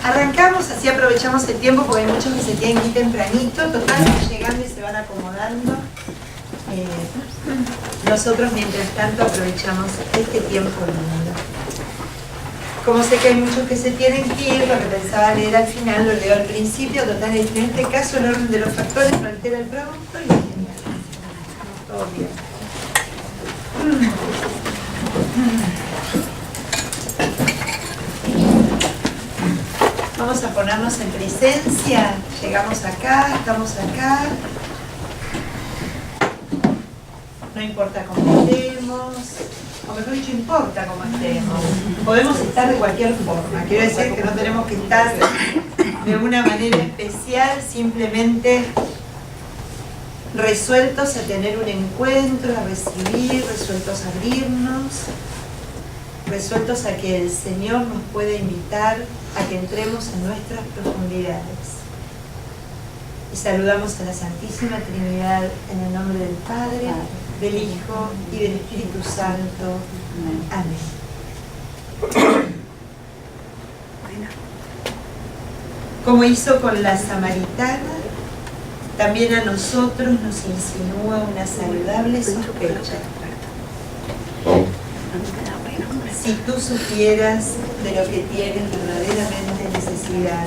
Arrancamos, así aprovechamos el tiempo porque hay muchos que se tienen que ir tempranito, total, llegando y se van acomodando. Nosotros mientras tanto aprovechamos este tiempo lindo. Como sé que hay muchos que se tienen que ir, lo que pensaba leer al final lo leo al principio, total, en este caso el orden de los factores no altera el producto y todo bien. Vamos a ponernos en presencia, llegamos acá, estamos acá. No importa cómo estemos, o mejor dicho, importa cómo estemos. Podemos estar de cualquier forma, quiero decir que no tenemos que estar de una manera especial, simplemente resueltos a tener un encuentro, a recibir, resueltos a abrirnos, resueltos a que el Señor nos pueda invitar a que entremos en nuestras profundidades. Y saludamos a la Santísima Trinidad en el nombre del Padre, del Hijo y del Espíritu Santo. Amén. Como hizo con la samaritana, también a nosotros nos insinúa una saludable sospecha. Si tú supieras de lo que tienes verdaderamente necesidad,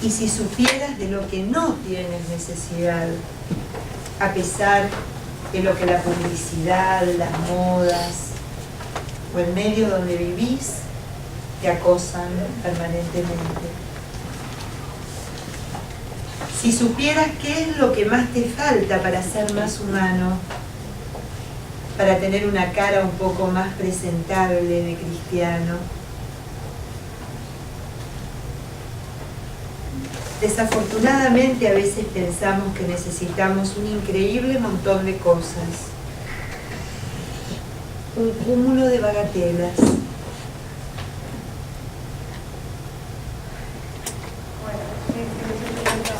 y si supieras de lo que no tienes necesidad, a pesar de lo que la publicidad, las modas o el medio donde vivís te acosan permanentemente. Si supieras qué es lo que más te falta para ser más humano, para tener una cara un poco más presentable de cristiano. Desafortunadamente a veces pensamos que necesitamos un increíble montón de cosas, un cúmulo de bagatelas.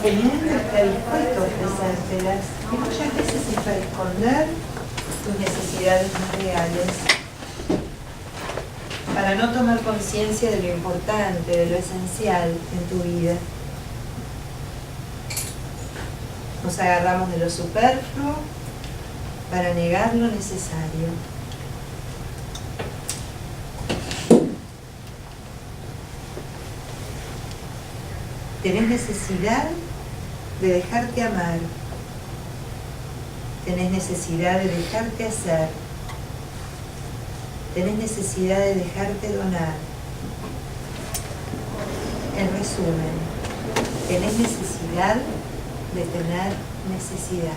El mundo está dispuesto a ofrecértelas y muchas veces es para esconder tus necesidades más reales, para no tomar conciencia de lo importante, de lo esencial en tu vida. Nos agarramos de lo superfluo para negar lo necesario. Tenés necesidad de dejarte amar. Tenés necesidad de dejarte hacer. Tenés necesidad de dejarte donar. En resumen, tenés necesidad de tener necesidad.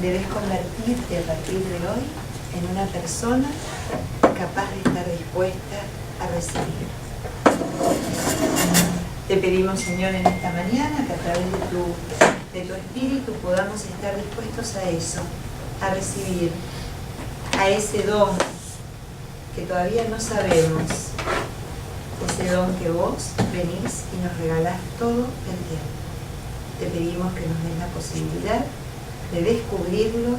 Debes convertirte a partir de hoy en una persona capaz de estar dispuesta a recibir. Te pedimos, Señor, en esta mañana que a través de tu Espíritu podamos estar dispuestos a eso, a recibir, a ese don que todavía no sabemos, ese don que vos venís y nos regalás todo el tiempo. Te pedimos que nos des la posibilidad de descubrirlo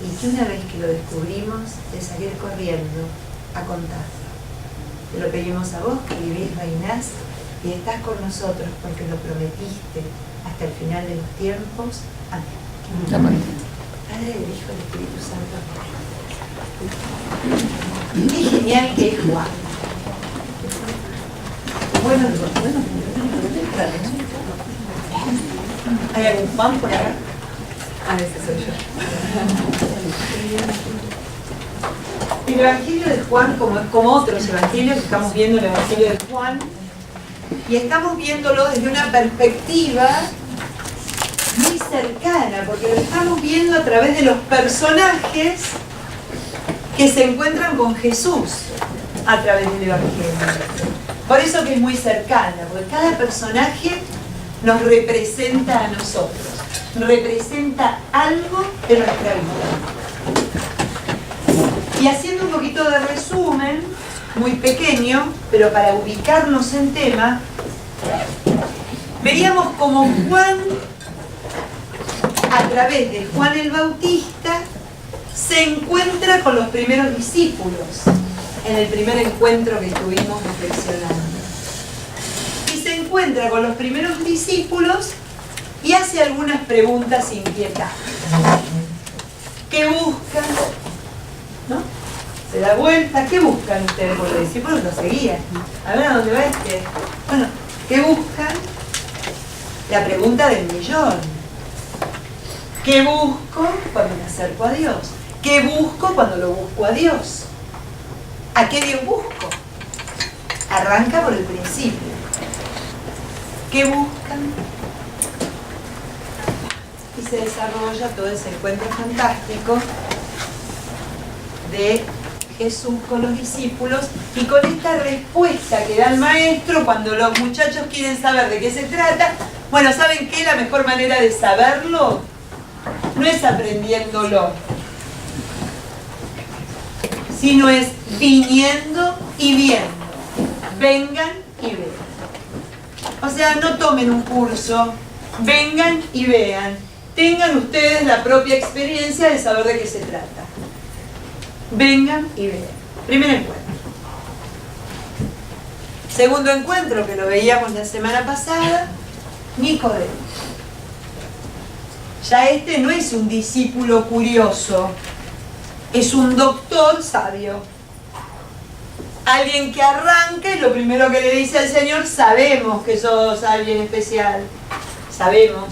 y que una vez que lo descubrimos, de salir corriendo a contarlo. Te lo pedimos a vos que vivís, reinás y estás con nosotros porque lo prometiste hasta el final de los tiempos. Amén. Amén. Padre, del Hijo y del Espíritu Santo. Amén. Qué genial que es Juan. Bueno, ¿hay algún Juan por acá? Ah, ese soy yo. El Evangelio de Juan, como otros evangelios, estamos viendo el Evangelio de Juan, y estamos viéndolo desde una perspectiva muy cercana, porque lo estamos viendo a través de los personajes que se encuentran con Jesús a través del Evangelio. Por eso que es muy cercana, porque cada personaje nos representa a nosotros, representa algo de nuestra vida. Y haciendo un poquito de resumen, muy pequeño, pero para ubicarnos en tema, veríamos como Juan, a través de Juan el Bautista, se encuentra con los primeros discípulos. en el primer encuentro que estuvimos reflexionando. Y se encuentra con los primeros discípulos y hace algunas preguntas inquietantes. ¿Qué buscan? ¿No? Se da vuelta. ¿Qué buscan ustedes? Porque los discípulos lo seguían. A ver, ¿a dónde va este? Bueno, ¿qué buscan? La pregunta del millón. ¿Qué busco cuando me acerco a Dios? ¿Qué busco cuando lo busco a Dios? ¿A qué Dios busco? Arranca por el principio. ¿Qué buscan? Y se desarrolla todo ese encuentro fantástico de Jesús con los discípulos y con esta respuesta que da el maestro cuando los muchachos quieren saber de qué se trata. Bueno, ¿saben qué? La mejor manera de saberlo no es aprendiéndolo, sino es viniendo y viendo. Vengan y vean. O sea, no tomen un curso, vengan y vean. Tengan ustedes la propia experiencia de saber de qué se trata. Vengan y vean. Primer encuentro. Segundo encuentro, que lo veíamos la semana pasada, Nicodemo. Ya este no es un discípulo curioso, es un doctor sabio. Alguien que arranca y lo primero que le dice al Señor: sabemos que sos alguien especial. Sabemos.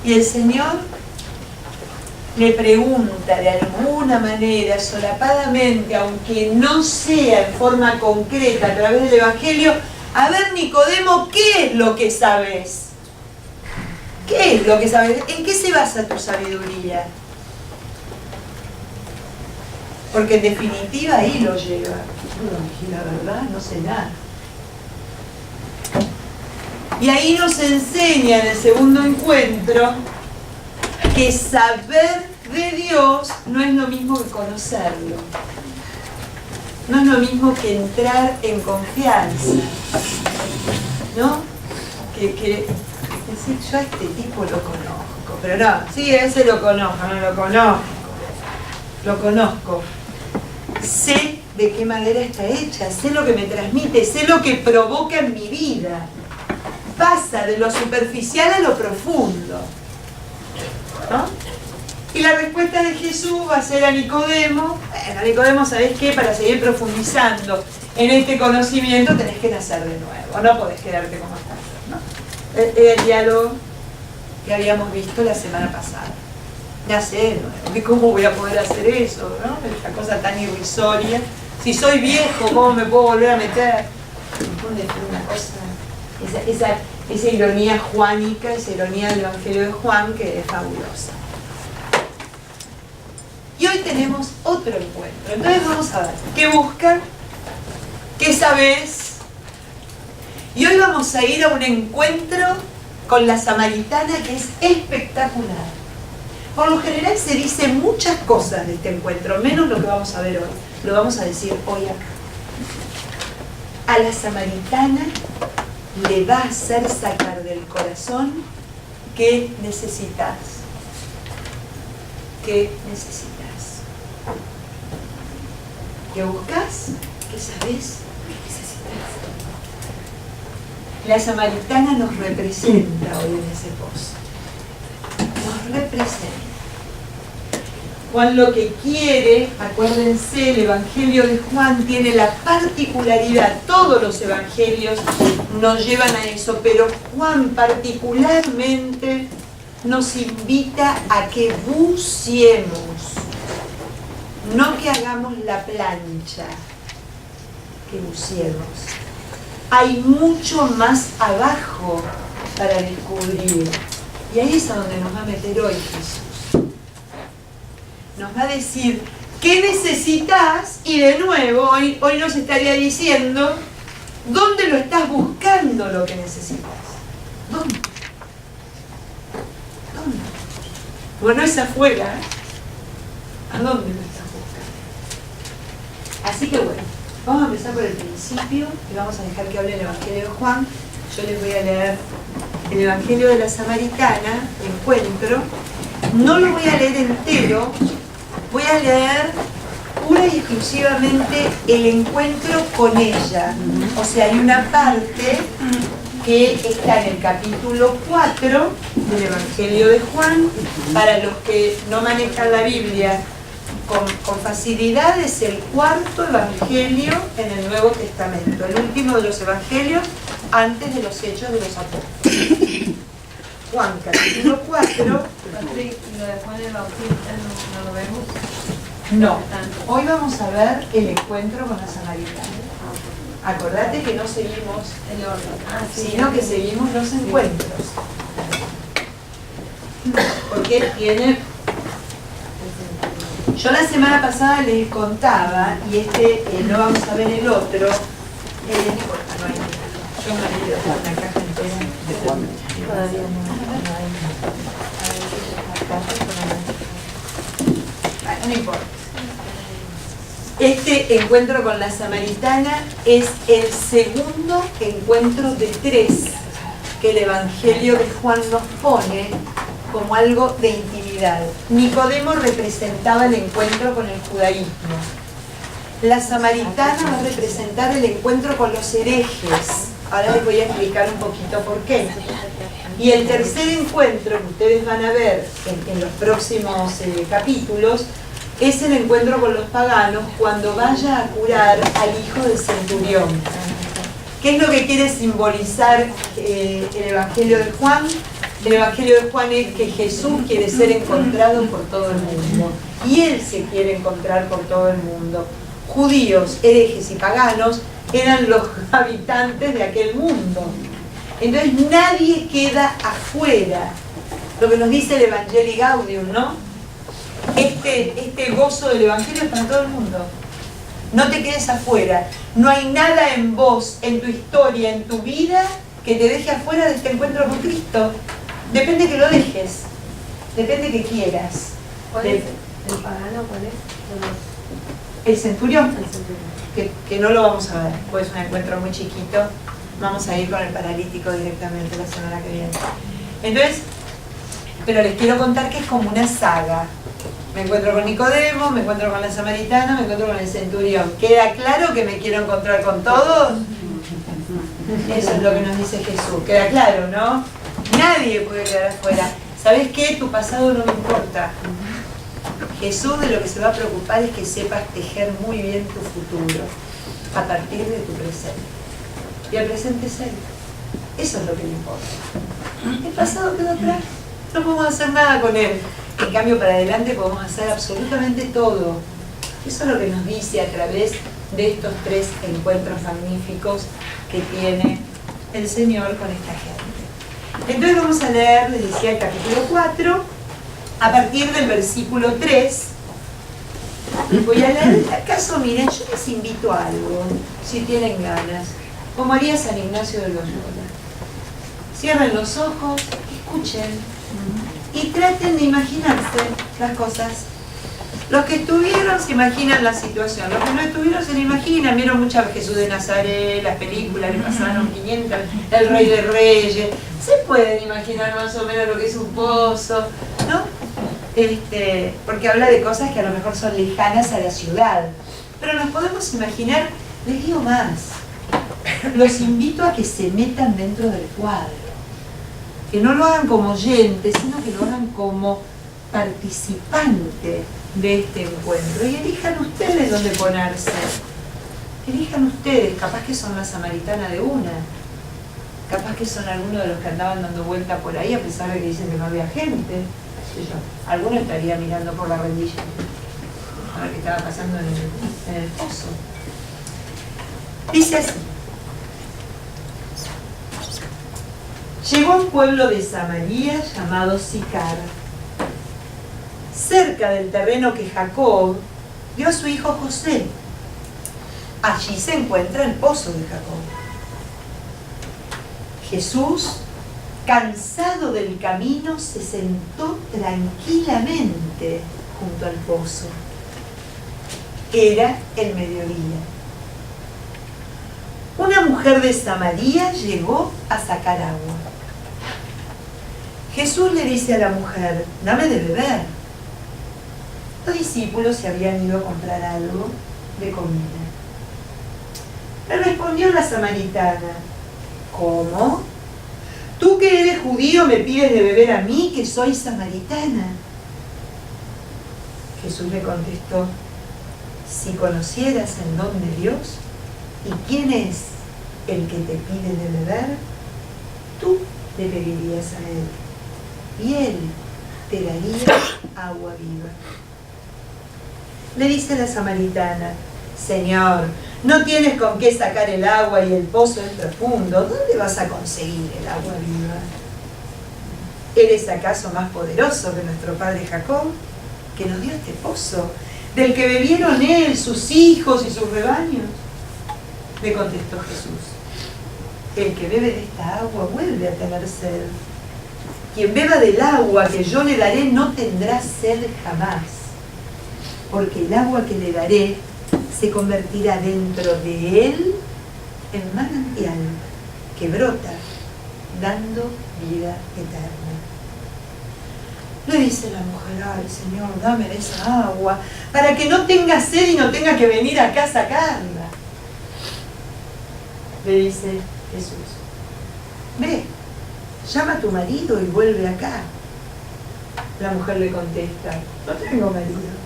Y el Señor le pregunta de alguna manera, solapadamente, aunque no sea en forma concreta a través del Evangelio: a ver, Nicodemo, ¿qué es lo que sabes? ¿Qué es lo que sabes? ¿En qué se basa tu sabiduría? Porque en definitiva ahí lo lleva. Y la verdad, no sé nada. Y ahí nos enseña en el segundo encuentro que saber de Dios no es lo mismo que conocerlo. No es lo mismo que entrar en confianza. ¿No? Que decir, yo a este tipo lo conozco. Pero no, sí, a ese lo conozco, no lo conozco. Lo conozco. Sé de qué madera está hecha, sé lo que me transmite, sé lo que provoca en mi vida. Pasa de lo superficial a lo profundo. ¿No? Y la respuesta de Jesús va a ser a Nicodemo: bueno, Nicodemo, ¿sabés qué? Para seguir profundizando en este conocimiento tenés que nacer de nuevo, no podés quedarte como estás, ¿no? El diálogo que habíamos visto la semana pasada. Nacer de nuevo. ¿Cómo voy a poder hacer eso, no? Esta cosa tan irrisoria. Si soy viejo, ¿cómo me puedo volver a meter? Una cosa, esa ironía juánica, esa ironía del Evangelio de Juan, que es fabulosa. Y hoy tenemos otro encuentro. Entonces vamos a ver qué buscan, qué sabes. Y hoy vamos a ir a un encuentro con la samaritana que es espectacular. Por lo general se dicen muchas cosas de este encuentro, menos lo que vamos a ver hoy. Lo vamos a decir hoy acá. A la samaritana le va a hacer sacar del corazón qué necesitas. ¿Qué necesitas? ¿Qué buscas? ¿Qué sabes? ¿Qué necesitas? La samaritana nos representa hoy en ese post. Nos representa. Juan lo que quiere, acuérdense, el Evangelio de Juan tiene la particularidad, todos los evangelios nos llevan a eso, pero Juan particularmente nos invita a que buceemos, no que hagamos la plancha, que buceemos. Hay mucho más abajo para descubrir, y ahí es a donde nos va a meter hoy Jesús. Nos va a decir qué necesitas, y de nuevo hoy nos estaría diciendo dónde lo estás buscando lo que necesitas. ¿Dónde? ¿Dónde? Bueno, es afuera, ¿eh? ¿A dónde lo estás buscando? Así que bueno, vamos a empezar por el principio y vamos a dejar que hable el Evangelio de Juan. Yo les voy a leer el Evangelio de la Samaritana, encuentro. No lo voy a leer entero voy a leer pura y exclusivamente el encuentro con ella. O sea, hay una parte que está en el capítulo 4 del Evangelio de Juan. Para los que no manejan la Biblia con facilidad, es el cuarto Evangelio en el Nuevo Testamento, el último de los Evangelios antes de los Hechos de los Apóstoles. Juan, capítulo 4. ¿Y lo de Juan el Bautista no lo vemos? No, hoy vamos a ver el encuentro con la samaritana. Acordate que no seguimos El orden. sino que seguimos los encuentros. Porque tiene... Yo la semana pasada les contaba, y no vamos a ver el otro, no importa, no hay nada. Yo me he ido con una caja entera. Todavía no hay. No importa. Este encuentro con la samaritana es el segundo encuentro de 3 que el Evangelio de Juan nos pone como algo de intimidad. Nicodemo representaba el encuentro con el judaísmo. La samaritana va a representar el encuentro con los herejes. Ahora les voy a explicar un poquito por qué. Y el tercer encuentro que ustedes van a ver en los próximos capítulos es el encuentro con los paganos cuando vaya a curar al hijo del centurión. ¿Qué es lo que quiere simbolizar el Evangelio de Juan? El Evangelio de Juan es que Jesús quiere ser encontrado por todo el mundo. Y Él se quiere encontrar por todo el mundo. Judíos, herejes y paganos eran los habitantes de aquel mundo. Entonces nadie queda afuera. Lo que nos dice el Evangelii Gaudium, ¿no? Este gozo del Evangelio es para todo el mundo. No te quedes afuera. No hay nada en vos, en tu historia, en tu vida, que te deje afuera de este encuentro con Cristo. Depende que lo dejes. Depende que quieras. ¿Cuál es el pagano? ¿Cuál es? El centurión. El centurión. Que no lo vamos a ver, pues es un encuentro muy chiquito. Vamos a ir con el paralítico directamente la semana que viene. Entonces, pero les quiero contar que es como una saga. Me encuentro con Nicodemo, me encuentro con la samaritana, me encuentro con el centurión. ¿Queda claro que me quiero encontrar con todos? Eso es lo que nos dice Jesús. ¿Queda claro, no? Nadie puede quedar afuera. ¿Sabes qué? Tu pasado no me importa. Jesús de lo que se va a preocupar es que sepas tejer muy bien tu futuro a partir de tu presente. Y el presente es Él. Eso es lo que le importa. El pasado quedó atrás. No podemos hacer nada con él. En cambio, para adelante podemos hacer absolutamente todo. Eso es lo que nos dice a través de estos 3 encuentros magníficos que tiene el Señor con esta gente. Entonces vamos a leer, les decía, el capítulo 4, a partir del versículo 3. Voy a leer, acaso, miren, yo les invito a algo, si tienen ganas, como haría San Ignacio de Loyola. Cierren los ojos, escuchen y traten de imaginarse las cosas. Los que estuvieron se imaginan la situación, los que no estuvieron se la imaginan. Vieron muchas Jesús de Nazaret, las películas, le pasaron 500, el Rey de Reyes. Se pueden imaginar más o menos lo que es un pozo, ¿no? Porque habla de cosas que a lo mejor son lejanas a la ciudad. Pero nos podemos imaginar, les digo más, los invito a que se metan dentro del cuadro. Que no lo hagan como oyentes, sino que lo hagan como participante de este encuentro. Y elijan ustedes dónde ponerse. Elijan ustedes, capaz que son la samaritana de una. Capaz que son algunos de los que andaban dando vuelta por ahí, a pesar de que dicen que no había gente. Alguno estaría mirando por la rendilla a ver qué estaba pasando en el pozo. Dice así. Llegó a un pueblo de Samaria llamado Sicar, cerca del terreno que Jacob dio a su hijo José. Allí se encuentra el pozo de Jacob. Jesús, cansado del camino, se sentó tranquilamente junto al pozo. Era el mediodía. Una mujer de Samaria llegó a sacar agua. Jesús le dice a la mujer, dame de beber. Los discípulos se habían ido a comprar algo de comida. Le respondió la samaritana: ¿cómo? ¿Tú que eres judío me pides de beber a mí, que soy samaritana? Jesús le contestó: si conocieras el don de Dios y quién es el que te pide de beber, tú le pedirías a él y él te daría agua viva. Le dice la samaritana: Señor, no tienes con qué sacar el agua y el pozo es profundo. ¿Dónde vas a conseguir el agua viva? ¿Eres acaso más poderoso que nuestro padre Jacob, que nos dio este pozo, del que bebieron él, sus hijos y sus rebaños? Le contestó Jesús: el que bebe de esta agua vuelve a tener sed. Quien beba del agua que yo le daré no tendrá sed jamás, porque el agua que le daré se convertirá dentro de él en manantial que brota, dando vida eterna. Le dice la mujer: ay, Señor, dame de esa agua, para que no tenga sed y no tenga que venir acá a sacarla. Le dice Jesús: ve, llama a tu marido y vuelve acá. La mujer le contesta: no tengo marido.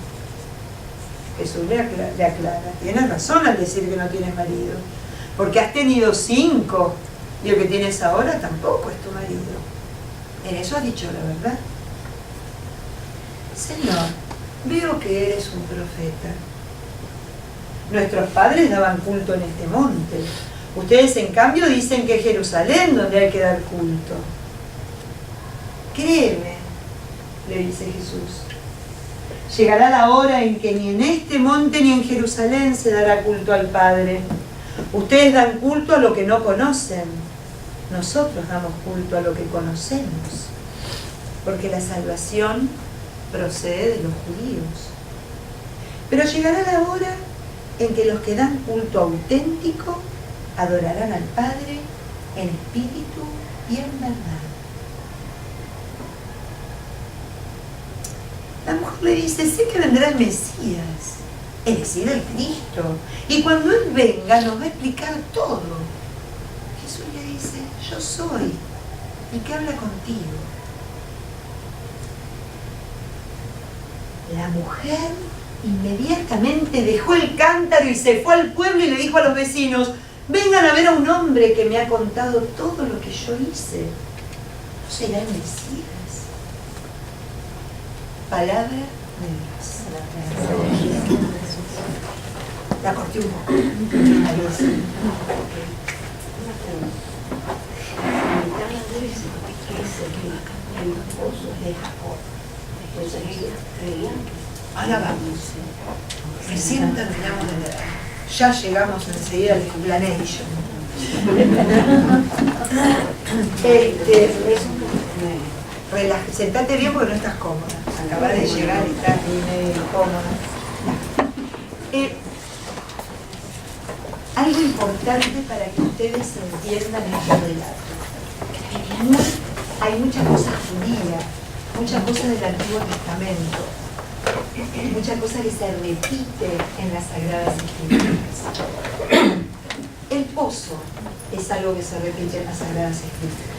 Jesús le aclara: tienes razón al decir que no tienes marido, porque has tenido 5 y el que tienes ahora tampoco es tu marido. En eso has dicho la verdad. Señor, veo que eres un profeta. Nuestros padres daban culto en este monte. Ustedes, en cambio, dicen que es Jerusalén donde hay que dar culto. Créeme, le dice Jesús, llegará la hora en que ni en este monte ni en Jerusalén se dará culto al Padre. Ustedes dan culto a lo que no conocen. Nosotros damos culto a lo que conocemos, porque la salvación procede de los judíos. Pero llegará la hora en que los que dan culto auténtico adorarán al Padre en espíritu y en verdad. La mujer le dice: sé que vendrá el Mesías, es decir, el Cristo, y cuando Él venga nos va a explicar todo. Jesús le dice: yo soy el que habla contigo. La mujer inmediatamente dejó el cántaro y se fue al pueblo y le dijo a los vecinos: vengan a ver a un hombre que me ha contado todo lo que yo hice. ¿No será el Mesías? Palabra de Dios. La corté un poco. Ahora vamos. Recién terminamos de leer. Ya llegamos enseguida al explanation. Sentate bien porque no estás cómoda. Acabas de llegar y estás medio incómoda. Algo importante para que ustedes entiendan este relato. Hay muchas cosas judías, muchas cosas del Antiguo Testamento, muchas cosas que se repiten en las Sagradas Escrituras. El pozo es algo que se repite en las Sagradas Escrituras.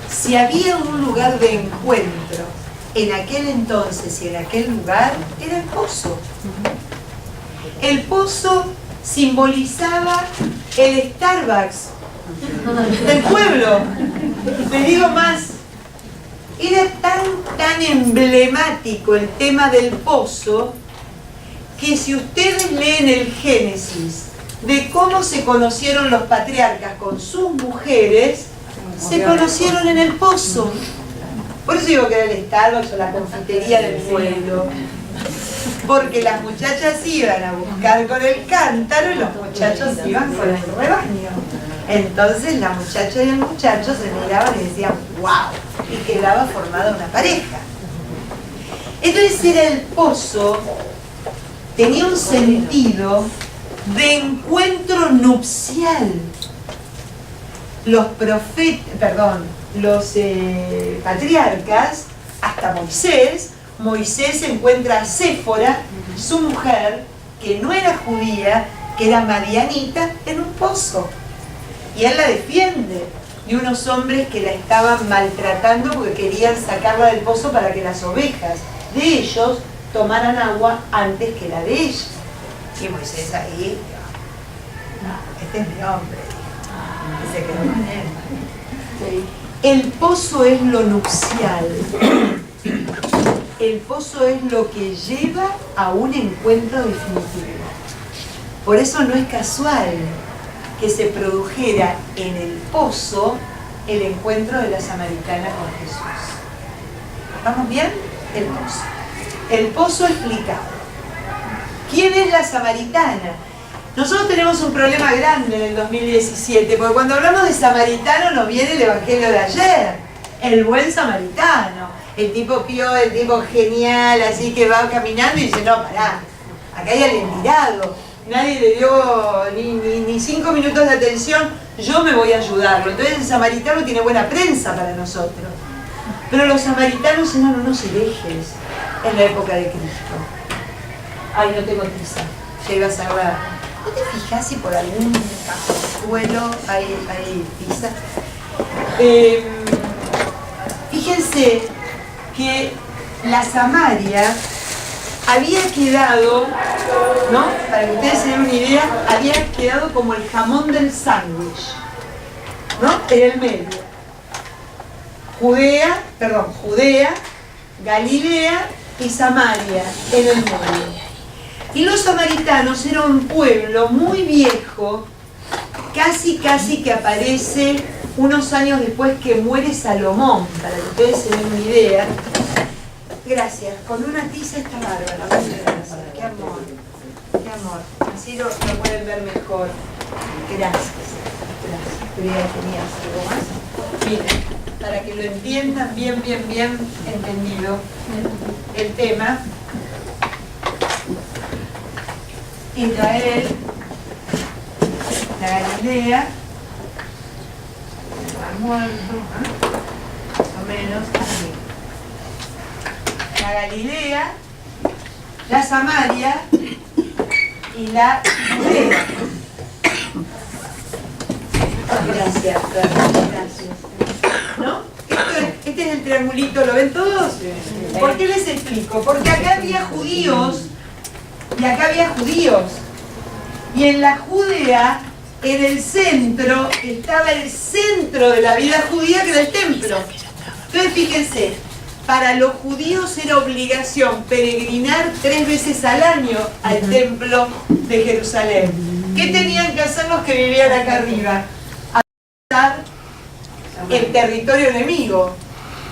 Si había un lugar de encuentro en aquel entonces y en aquel lugar, era el pozo. El pozo simbolizaba el Starbucks del pueblo. Le digo más, era tan emblemático el tema del pozo que si ustedes leen el Génesis de cómo se conocieron los patriarcas con sus mujeres, se conocieron en el pozo. Por eso digo que era el Starbucks o la confitería del pueblo. Porque las muchachas iban a buscar con el cántaro y los muchachos iban con el rebaño. Entonces la muchacha y el muchacho se miraban y decían ¡wow! Y quedaba formada una pareja. Entonces era el pozo, tenía un sentido de encuentro nupcial. Los patriarcas, hasta Moisés, Moisés encuentra a Séfora, su mujer, que no era judía, que era madianita, en un pozo. Y él la defiende de unos hombres que la estaban maltratando porque querían sacarla del pozo para que las ovejas de ellos tomaran agua antes que la de ella. Y Moisés ahí, no, este es mi hombre, y se quedó con él. El pozo es lo nupcial. El pozo es lo que lleva a un encuentro definitivo. Por eso no es casual que se produjera en el pozo el encuentro de la samaritana con Jesús. ¿Vamos bien? El pozo. El pozo explicado. ¿Quién es la samaritana? Nosotros tenemos un problema grande en el 2017, porque cuando hablamos de samaritano nos viene el evangelio de ayer, el buen samaritano, el tipo pío, el tipo genial, así que va caminando y dice, no, pará, acá hay alguien tirado, nadie le dio ni 5 minutos de atención, yo me voy a ayudarlo. Entonces el samaritano tiene buena prensa para nosotros. Pero los samaritanos eran unos herejes en la época de Cristo. Ay, no tengo tiza, ya iba a cerrar. ¿No te fijas si por algún suelo hay tiza? Fíjense que la Samaria había quedado, ¿no? Para que ustedes se den una idea, había quedado como el jamón del sándwich, ¿no? En el medio. Judea, Galilea y Samaria en el medio. Y los samaritanos eran un pueblo muy viejo, casi que aparece unos años después que muere Salomón, para que ustedes se den una idea. Gracias, con una tiza está bárbara, muchas gracias, qué amor, así lo pueden ver mejor. Gracias. ¿Tenías algo más? Miren, para que lo entiendan bien entendido el tema. Israel, la Galilea, ha muerto, más o menos así. La Galilea, la Samaria y la Judea. Gracias. ¿No? Este es el triangulito, ¿lo ven todos? ¿Por qué les explico? Porque acá había judíos y acá había judíos. Y en la Judea, en el centro, estaba el centro de la vida judía, que era el templo. Entonces fíjense, para los judíos era obligación peregrinar 3 veces al año al templo de Jerusalén. ¿Qué tenían que hacer los que vivían acá arriba? Atacar el territorio enemigo,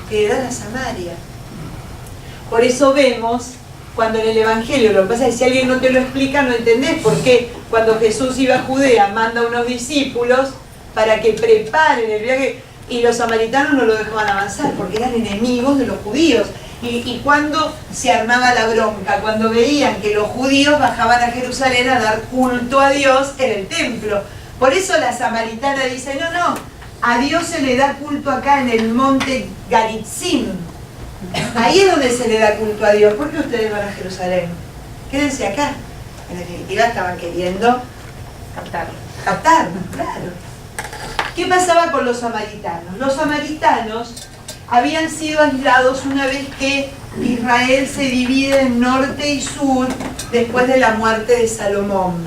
que era la Samaria. Por eso vemos, cuando en el Evangelio, lo que pasa es que si alguien no te lo explica, no entendés por qué cuando Jesús iba a Judea manda a unos discípulos para que preparen el viaje, y los samaritanos no lo dejaban avanzar porque eran enemigos de los judíos. Y cuando se armaba la bronca, cuando veían que los judíos bajaban a Jerusalén a dar culto a Dios en el templo. Por eso la samaritana dice, no, a Dios se le da culto acá en el monte Garitzim. Ahí es donde se le da culto a Dios. ¿Por qué ustedes van a Jerusalén? Quédense acá. En definitiva estaban queriendo captar, claro. ¿Qué pasaba con los samaritanos? Los samaritanos habían sido aislados una vez que Israel se divide en norte y sur después de la muerte de Salomón.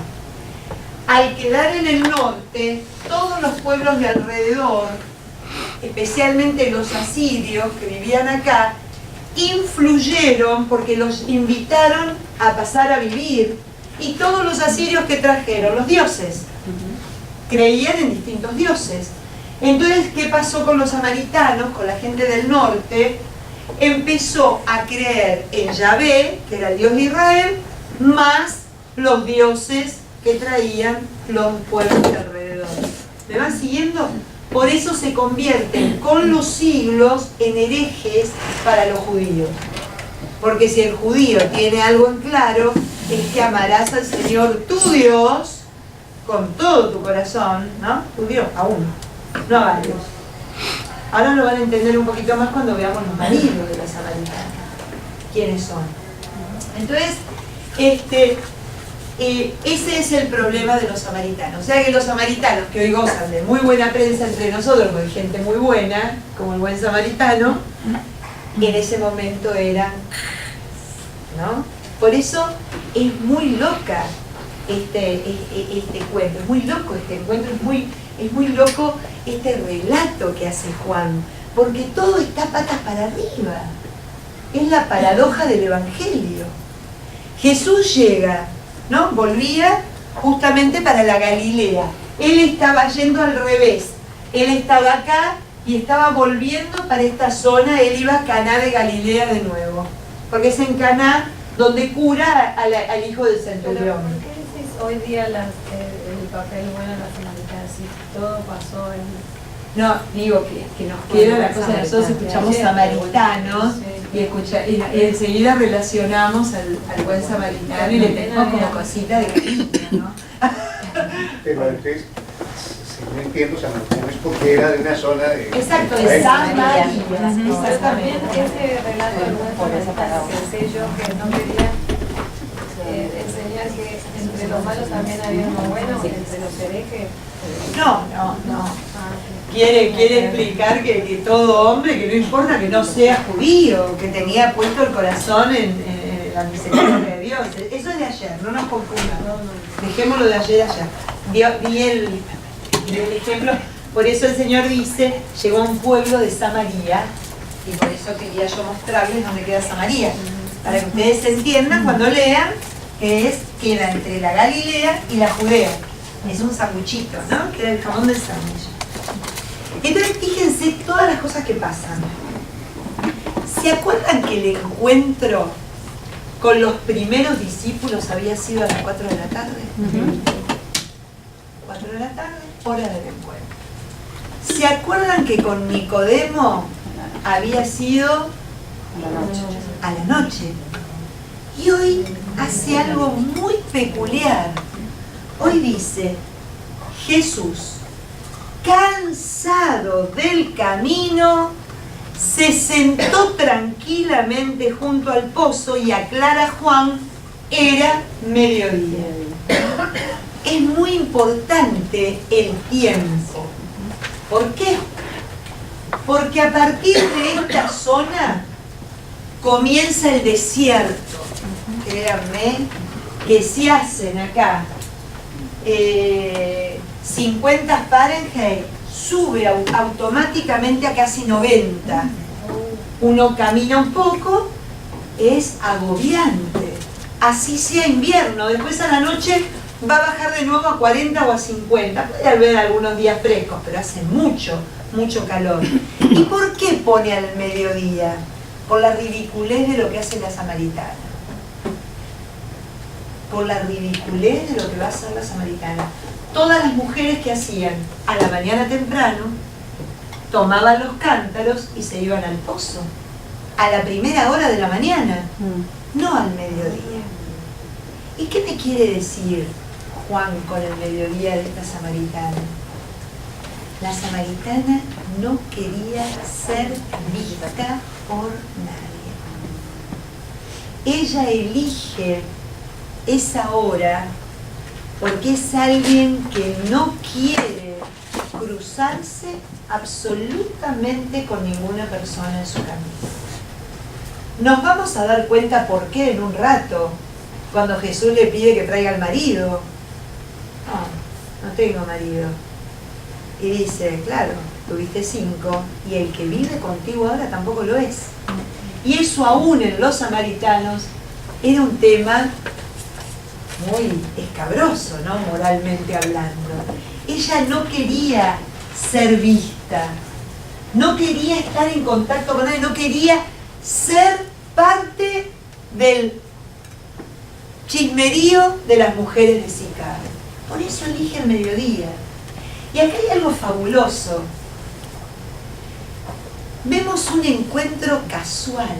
Al quedar en el norte, todos los pueblos de alrededor, especialmente los asirios que vivían acá, influyeron porque los invitaron a pasar a vivir. Y todos los asirios que trajeron, los dioses, creían en distintos dioses. Entonces, ¿qué pasó con los samaritanos, con la gente del norte? Empezó a creer en Yahvé, que era el Dios de Israel, más los dioses que traían los pueblos de alrededor. ¿Me van siguiendo? Por eso se convierten con los siglos en herejes para los judíos. Porque si el judío tiene algo en claro, es que amarás al Señor tu Dios con todo tu corazón, ¿no? Tu Dios, a uno, no a varios. Ahora lo van a entender un poquito más cuando veamos los maridos de la samaritana. quiénes son. Entonces, ese es el problema de los samaritanos. O sea que los samaritanos que hoy gozan de muy buena prensa entre nosotros, porque hay gente muy buena, como el buen samaritano, en ese momento eran, ¿no? Por eso es muy loca este cuento, es muy loco este encuentro, es muy loco este relato que hace Juan, porque todo está patas para arriba. Es la paradoja del Evangelio. Jesús llega, ¿no? Volvía justamente para la Galilea. Él estaba yendo al revés. Él estaba acá y estaba volviendo para esta zona. Él iba a Caná de Galilea de nuevo. Porque es en Caná donde cura al hijo del centurión. ¿Por qué decís hoy día el papel bueno de la samaritana? Si todo pasó en... No, digo que nos queda la cosa de nosotros escuchamos samaritanos y enseguida relacionamos al buen samaritano y le tenemos como cosita de cariño, ¿no? Pero antes, si no entiendo, samaritano es porque era de una zona de... Exacto, de Samaria. Exactamente. Ese relato del buen samaritano, pensé yo que no quería enseñar que entre los malos también había uno bueno, entre los herejes. No. Quiere explicar que todo hombre, que no importa que no sea judío, que tenía puesto el corazón en la misericordia de Dios. Eso es de ayer, no nos confundamos. Dejémoslo de ayer. Di el ejemplo. Por eso el Señor dice, llegó a un pueblo de Samaria, y por eso quería yo mostrarles dónde queda Samaria, para que ustedes entiendan cuando lean que queda entre la Galilea y la Judea. Es un sanguchito, ¿no? Que era el jamón del sándwich. Entonces, fíjense todas las cosas que pasan. ¿Se acuerdan que el encuentro con los primeros discípulos había sido a las 4 de la tarde? 4 de la tarde, hora del encuentro. ¿Se acuerdan que con Nicodemo había sido a la noche? Y hoy hace algo muy peculiar. Hoy dice, Jesús, cansado del camino, se sentó tranquilamente junto al pozo y aclara Juan, era mediodía. Es muy importante el tiempo. ¿Por qué? Porque a partir de esta zona comienza el desierto. Créanme que si hacen acá 50 Fahrenheit, sube automáticamente a casi 90. Uno camina un poco, es agobiante. Así sea invierno, después a la noche va a bajar de nuevo a 40 o a 50. Puede haber algunos días frescos, pero hace mucho calor. ¿Y por qué pone al mediodía? Por la ridiculez de lo que hace la samaritana. Por la ridiculez de lo que va a hacer la samaritana. Todas las mujeres que hacían a la mañana temprano, tomaban los cántaros y se iban al pozo. A la primera hora de la mañana, no al mediodía. ¿Y qué me quiere decir Juan con el mediodía de esta samaritana? La samaritana no quería ser vista por nadie. Ella elige esa hora porque es alguien que no quiere cruzarse absolutamente con ninguna persona en su camino. Nos vamos a dar cuenta por qué en un rato, cuando Jesús le pide que traiga al marido. No tengo marido. Y dice, claro, tuviste 5 y el que vive contigo ahora tampoco lo es. Y eso aún en los samaritanos era un tema muy escabroso, ¿no? Moralmente hablando. Ella no quería ser vista, no quería estar en contacto con nadie, no quería ser parte del chismerío de las mujeres de Sicar. Por eso elige el mediodía. Y acá hay algo fabuloso. Vemos un encuentro casual.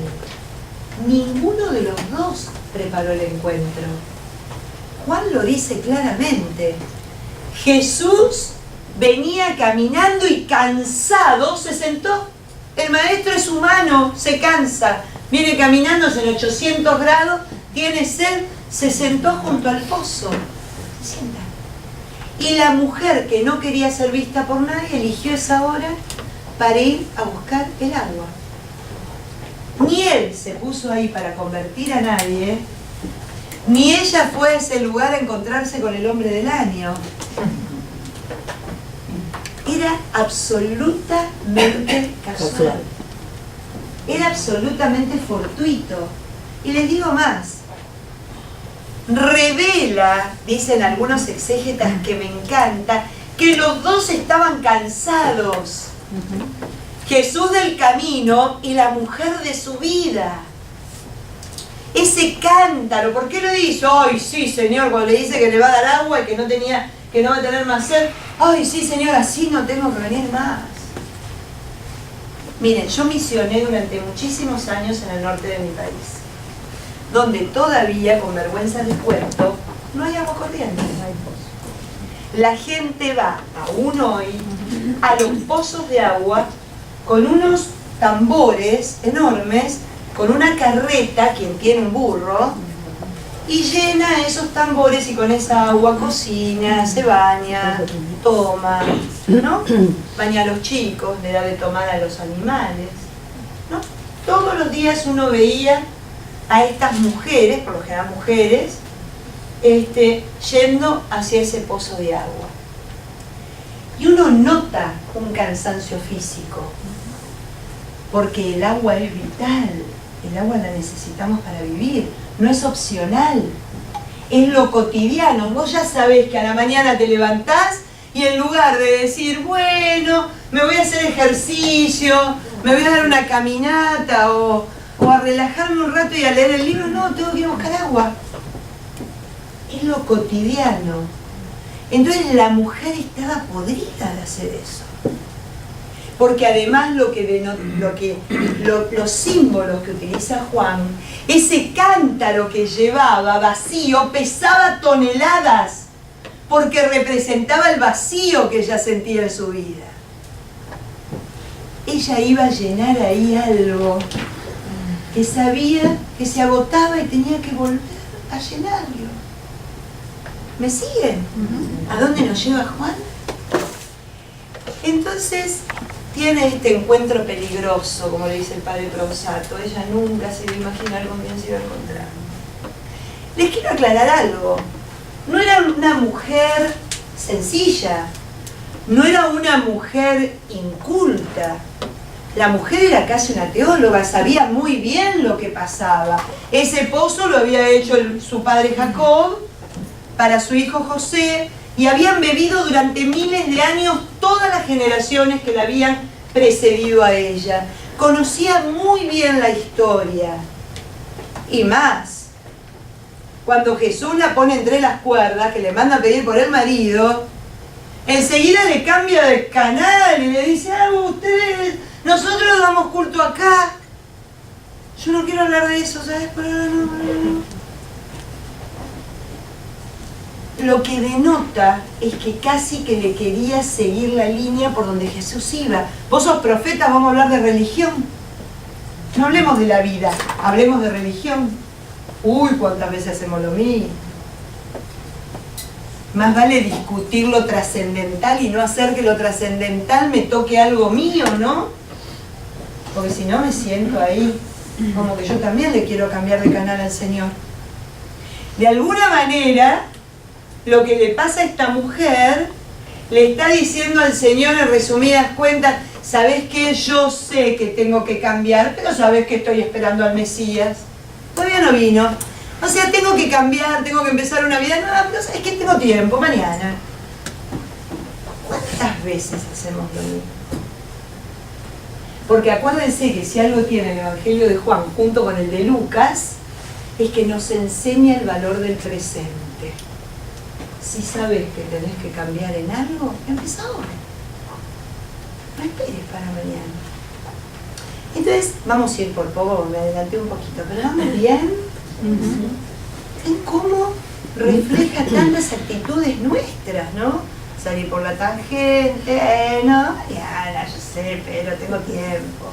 Ninguno de los dos preparó el encuentro. Juan lo dice claramente. Jesús venía caminando y cansado se sentó. El maestro es humano, se cansa. Viene caminándose en 800 grados, tiene sed, se sentó junto al pozo. Se sienta. Y la mujer que no quería ser vista por nadie eligió esa hora para ir a buscar el agua. Ni él se puso ahí para convertir a nadie, ni ella fue a ese lugar a encontrarse con el hombre del año. Era absolutamente casual. Era absolutamente fortuito. Y les digo más, revela, dicen algunos exégetas que me encanta, que los dos estaban cansados. Jesús del camino y la mujer de su vida. Ese cántaro, ¿por qué lo hizo? Ay, sí, Señor, cuando le dice que le va a dar agua y que no va a tener más sed. Ay, sí, Señor, así no tengo que venir más. Miren, yo misioné durante muchísimos años en el norte de mi país, donde todavía, con vergüenza les cuento, no hay agua corriente. La gente va, aún hoy, a los pozos de agua con unos tambores enormes, con una carreta, quien tiene un burro, y llena esos tambores y con esa agua cocina, se baña, toma, ¿no? Baña a los chicos, le da de tomar a los animales, ¿no? Todos los días uno veía a estas mujeres, por lo general mujeres, yendo hacia ese pozo de agua. Y uno nota un cansancio físico, porque el agua es vital, el agua la necesitamos para vivir, no es opcional, es lo cotidiano. Vos ya sabés que a la mañana te levantás y en lugar de decir, bueno, me voy a hacer ejercicio, me voy a dar una caminata o a relajarme un rato y a leer el libro, no, tengo que ir a buscar agua. Es lo cotidiano. Entonces la mujer estaba podrida de hacer eso. Porque además los símbolos que utiliza Juan, ese cántaro que llevaba vacío pesaba toneladas, porque representaba el vacío que ella sentía en su vida. Ella iba a llenar ahí algo que sabía que se agotaba y tenía que volver a llenarlo. ¿Me siguen? ¿A dónde nos lleva Juan? Entonces tiene este encuentro peligroso, como le dice el padre Pronsato. Ella nunca se iba a imaginar con quién se iba a encontrar. Les quiero aclarar algo. No era una mujer sencilla, no era una mujer inculta. La mujer era casi una teóloga, sabía muy bien lo que pasaba. Ese pozo lo había hecho su padre Jacob para su hijo José, y habían bebido durante miles de años todas las generaciones que la habían precedido a ella. Conocía muy bien la historia. Y más, cuando Jesús la pone entre las cuerdas, que le manda a pedir por el marido, enseguida le cambia de canal y le dice, ustedes, nosotros damos culto acá. Yo no quiero hablar de eso, ¿sabes? Lo que denota es que casi que le quería seguir la línea por donde Jesús iba. Vos sos profeta, vamos a hablar de religión. No hablemos de la vida, hablemos de religión. Uy, cuántas veces hacemos lo mismo. Más vale discutir lo trascendental y no hacer que lo trascendental me toque algo mío, ¿no? Porque si no me siento ahí como que yo también le quiero cambiar de canal al Señor. De alguna manera, lo que le pasa a esta mujer, le está diciendo al Señor en resumidas cuentas, ¿sabés qué? Yo sé que tengo que cambiar, pero ¿sabés que estoy esperando al Mesías? Todavía no vino. O sea, tengo que cambiar, tengo que empezar una vida nueva, pero ¿sabés qué? Tengo tiempo, mañana. ¿Cuántas veces hacemos lo mismo? Porque acuérdense que si algo tiene el Evangelio de Juan junto con el de Lucas, es que nos enseña el valor del presente. Si sabes que tenés que cambiar en algo, empieza ahora. No esperes para mañana. Entonces, vamos a ir por poco, me adelanté un poquito, pero vamos bien en cómo refleja tantas actitudes nuestras, ¿no? Salir por la tangente, no, Mariana, yo sé, pero tengo tiempo.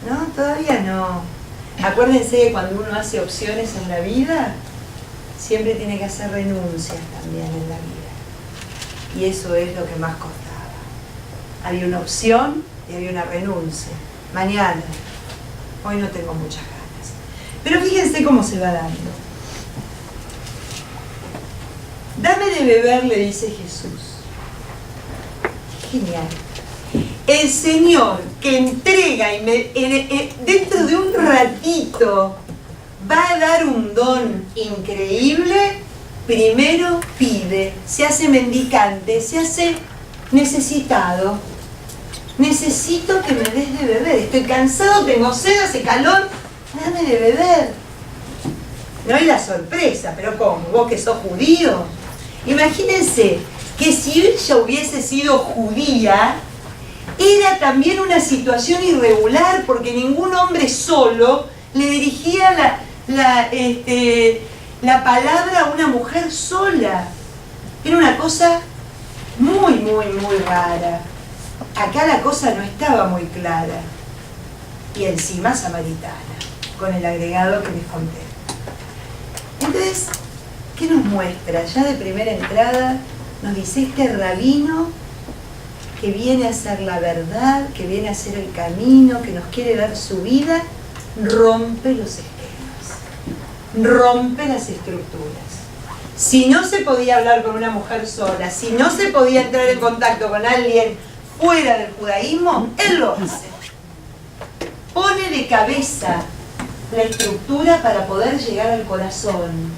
No, todavía no. Acuérdense que cuando uno hace opciones en la vida, siempre tiene que hacer renuncias también en la vida. Y eso es lo que más costaba. Había una opción y había una renuncia. Mañana, hoy no tengo muchas ganas. Pero fíjense cómo se va dando. Dame de beber, le dice Jesús. Genial. El Señor que entrega dentro de un ratito va a dar un don increíble, primero pide, se hace mendicante, se hace necesitado. Necesito que me des de beber, estoy cansado, tengo sed, hace calor, dame de beber. No hay la sorpresa, pero ¿cómo? ¿Vos que sos judío? Imagínense que si ella hubiese sido judía, era también una situación irregular, porque ningún hombre solo le dirigía la palabra a una mujer sola. Era una cosa muy, muy, muy rara. Acá la cosa no estaba muy clara. Y encima samaritana, con el agregado que les conté. Entonces, ¿qué nos muestra? Ya de primera entrada nos dice este rabino que viene a ser la verdad, que viene a ser el camino, que nos quiere dar su vida, rompe los esquemas, rompe las estructuras. Si no se podía hablar con una mujer sola, si no se podía entrar en contacto con alguien fuera del judaísmo, él lo hace. Pone de cabeza la estructura para poder llegar al corazón.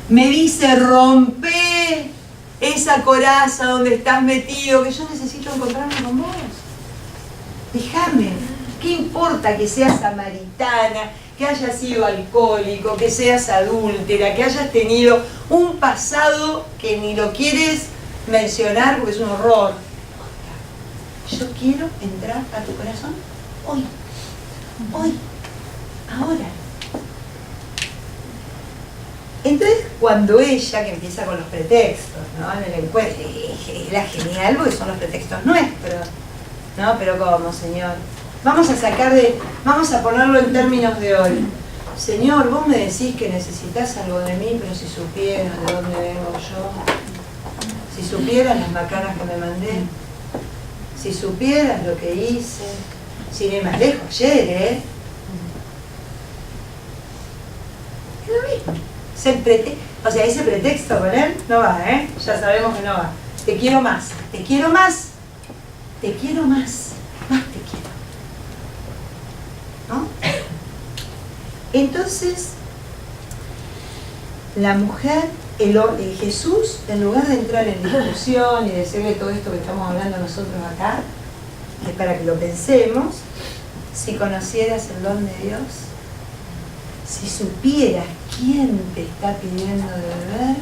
Me dice, rompe esa coraza donde estás metido, que yo necesito encontrarme con vos. Déjame, ¿qué importa que seas samaritana, que hayas sido alcohólico, que seas adúltera, que hayas tenido un pasado que ni lo quieres mencionar porque es un horror? Yo quiero entrar a tu corazón hoy, ahora. Entonces, cuando ella, que empieza con los pretextos, ¿no? En el encuentro, era genial porque son los pretextos nuestros, ¿no? Pero ¿cómo, Señor? Vamos a ponerlo en términos de hoy. Señor, vos me decís que necesitas algo de mí, pero si supieras de dónde vengo yo, si supieras las macanas que me mandé, si supieras lo que hice, sin ir más lejos, ayer, es lo mismo. Ese pretexto con él no va, ya sabemos que no va. Te quiero más, te quiero más, te quiero más, más te quiero. ¿No? Entonces, la mujer, Jesús, en lugar de entrar en discusión y decirle todo esto que estamos hablando nosotros acá, es para que lo pensemos, si conocieras el don de Dios, si supieras quién te está pidiendo de beber,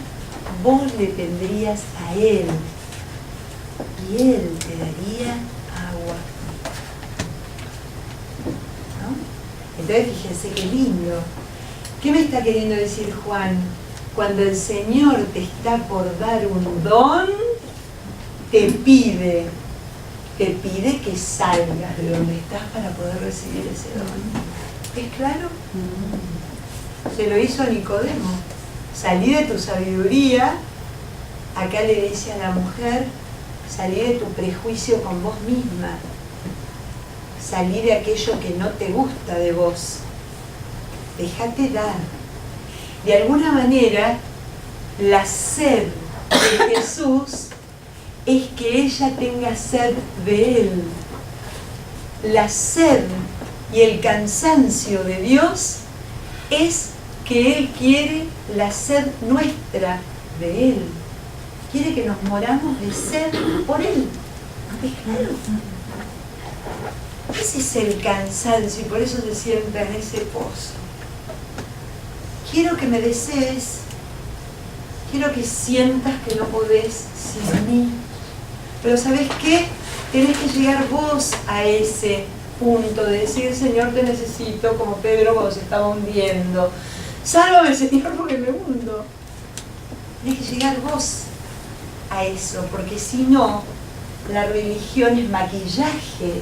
vos le tendrías a Él y Él te daría agua. ¿No? Entonces fíjense qué lindo. ¿Qué me está queriendo decir Juan? Cuando el Señor te está por dar un don, te pide que salgas de donde estás para poder recibir ese don. ¿Es claro? Se lo hizo a Nicodemo. Salí de tu sabiduría. Acá le dice a la mujer, salí de tu prejuicio con vos misma. Salí de aquello que no te gusta de vos. Déjate dar. De alguna manera, la sed de Jesús es que ella tenga sed de Él. La sed y el cansancio de Dios es que Él quiere la sed nuestra de Él. Quiere que nos moramos de sed por Él. ¿Es claro? Ese es el cansancio y por eso se sienta en ese pozo. Quiero que me desees, quiero que sientas que no podés sin mí. Pero ¿sabés qué? Tenés que llegar vos a ese punto de decir, Señor, te necesito, como Pedro cuando se estaba hundiendo. Sálvame, Señor, porque me hundo. Tenés que llegar vos a eso, porque si no, la religión es maquillaje,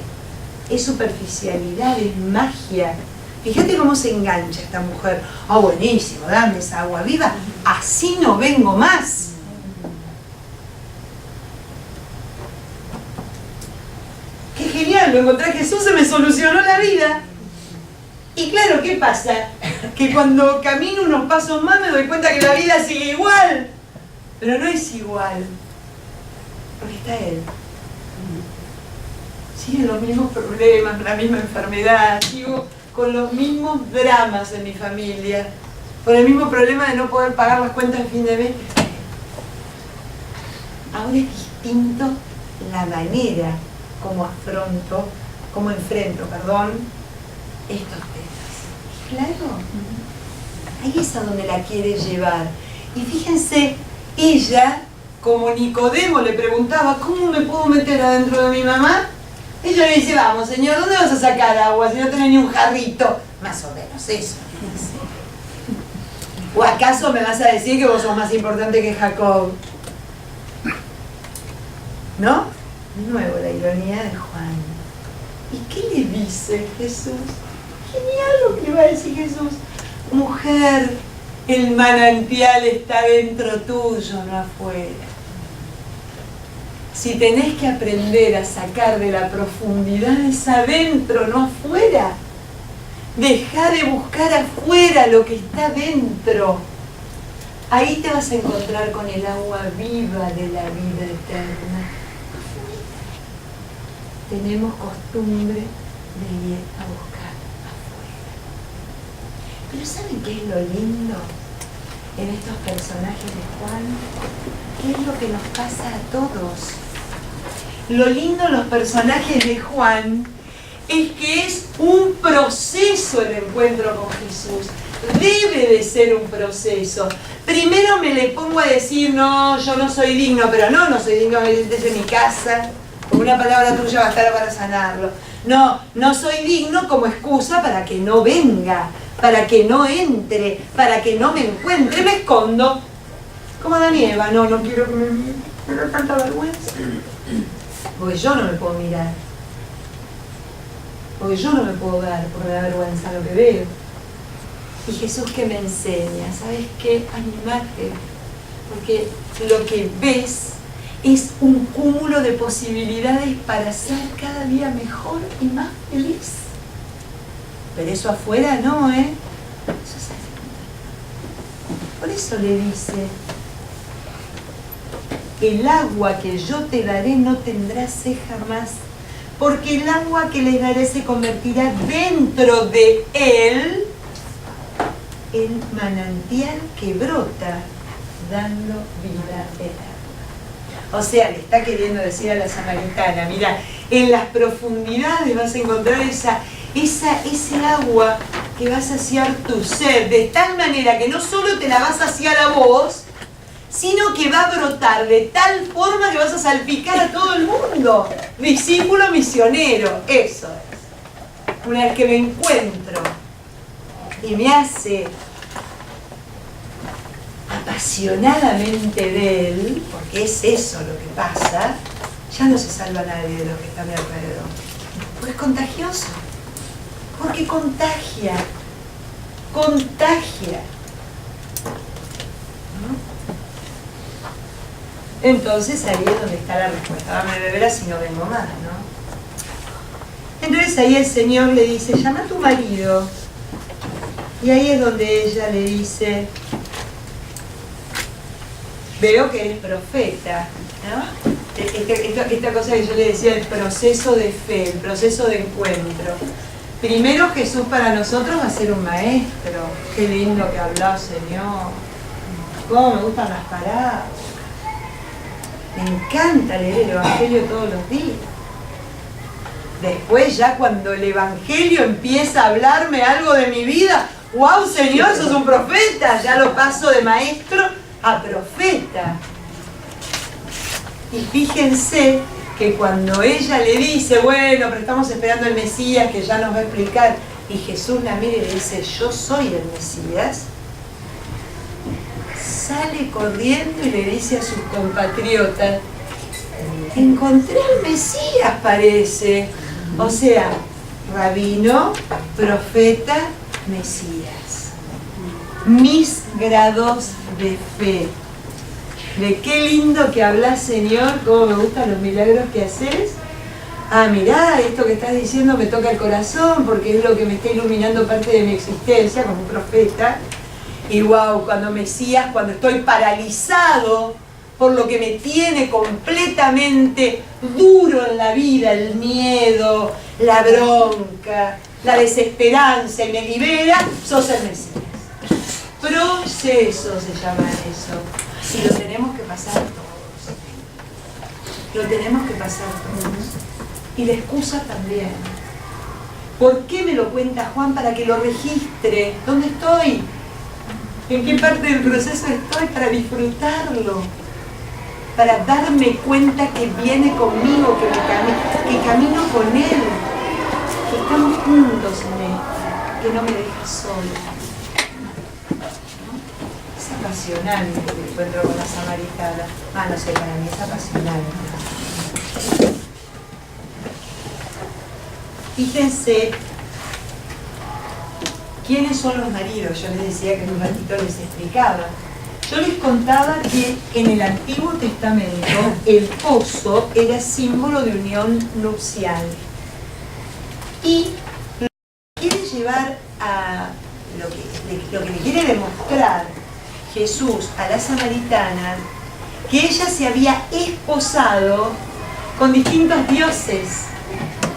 es superficialidad, es magia. Fíjate cómo se engancha esta mujer. Ah, buenísimo, dame esa agua viva. Así no vengo más. Qué genial, lo encontré a Jesús, se me solucionó la vida. Y claro, ¿qué pasa? Que cuando camino unos pasos más me doy cuenta que la vida sigue igual. Pero no es igual. Porque está Él. Siguen los mismos problemas, la misma enfermedad, sigo con los mismos dramas en mi familia, con el mismo problema de no poder pagar las cuentas al fin de mes. Ahora es distinto la manera como enfrento, estos temas. Claro, ahí es a donde la quiere llevar. Y fíjense, ella, como Nicodemo le preguntaba, ¿cómo me puedo meter adentro de mi mamá? Ella le dice, vamos señor, ¿dónde vas a sacar agua si no tenés ni un jarrito? Más o menos eso. ¿O acaso me vas a decir que vos sos más importante que Jacob? ¿No? De nuevo la ironía de Juan. ¿Y qué le dice Jesús? Genial lo que le va a decir Jesús. Mujer, el manantial está dentro tuyo, no afuera. Si tenés que aprender a sacar de la profundidad, es adentro, no afuera. Dejá de buscar afuera lo que está dentro. Ahí te vas a encontrar con el agua viva de la vida eterna. Tenemos costumbre de ir a buscar afuera. Pero ¿saben qué es lo lindo en estos personajes de Juan? ¿Qué es lo que nos pasa a todos? Lo lindo en los personajes de Juan es que es un proceso el encuentro con Jesús. Debe de ser un proceso. Primero me le pongo a decir, no, yo no soy digno, pero no soy digno de meterse en mi casa, con una palabra tuya bastará para sanarlo. No soy digno como excusa para que no venga, para que no entre, para que no me encuentre, me escondo. Como Adán y Eva, no quiero que me da tanta vergüenza. Porque yo no me puedo mirar. Porque yo no me puedo ver, porque me da vergüenza lo que veo. Y Jesús que me enseña, ¿sabes qué? Animate. Porque lo que ves es un cúmulo de posibilidades para ser cada día mejor y más feliz. Pero eso afuera no, ¿eh? Eso es adentro. Por eso le dice, el agua que yo te daré no tendrá sed jamás, porque el agua que les daré se convertirá dentro de él en manantial que brota, dando vida eterna. O sea, le está queriendo decir a la samaritana, mira, en las profundidades vas a encontrar ese agua que va a saciar tu sed, de tal manera que no solo te la va a saciar a vos, sino que va a brotar de tal forma que vas a salpicar a todo el mundo. Discípulo misionero, eso es. Una vez que me encuentro y me hace apasionadamente de él, porque es eso lo que pasa, ya no se salva nadie de lo que está a mi alrededor. Porque es contagioso. Porque contagia. Entonces ahí es donde está la respuesta. Dame de beber así no vengo más, ¿no? Entonces ahí el Señor le dice, llama a tu marido. Y ahí es donde ella le dice, veo que eres profeta, ¿no? Esta cosa que yo le decía, el proceso de fe, el proceso de encuentro. Primero Jesús para nosotros va a ser un maestro. Qué lindo que habló, Señor. Cómo me gustan las parábolas. Me encanta leer el Evangelio todos los días. Después ya cuando el Evangelio empieza a hablarme algo de mi vida, ¡wow, Señor, sos un profeta! Ya lo paso de maestro a profeta. Y fíjense que cuando ella le dice, bueno, pero estamos esperando el Mesías que ya nos va a explicar, y Jesús la mira y le dice, yo soy el Mesías, sale corriendo y le dice a sus compatriotas, encontré al Mesías, parece. O sea, rabino, profeta, Mesías. Mis grados de fe. De qué lindo que hablas, Señor, cómo me gustan los milagros que haces. Ah, mirá, esto que estás diciendo me toca el corazón porque es lo que me está iluminando parte de mi existencia como profeta. Y wow, cuando Mesías, cuando estoy paralizado por lo que me tiene completamente duro en la vida, el miedo, la bronca, la desesperanza, y me libera, sos el Mesías. Proceso se llama eso. Y lo tenemos que pasar todos. Lo tenemos que pasar todos. Y la excusa también. ¿Por qué me lo cuenta Juan? Para que lo registre. ¿Dónde estoy? ¿En qué parte del proceso estoy? Para disfrutarlo. Para darme cuenta que viene conmigo, que camino con él. Que estamos juntos en esto. Que no me deja sola. Es apasionante el encuentro con la samaritana. No sé, para mí es apasionante. Fíjense quiénes son los maridos. Yo les decía que en un ratito les explicaba. Yo les contaba que en el Antiguo Testamento el pozo era símbolo de unión nupcial. Y lo que quiere llevar a lo que le quiere demostrar Jesús a la samaritana, que ella se había esposado con distintos dioses.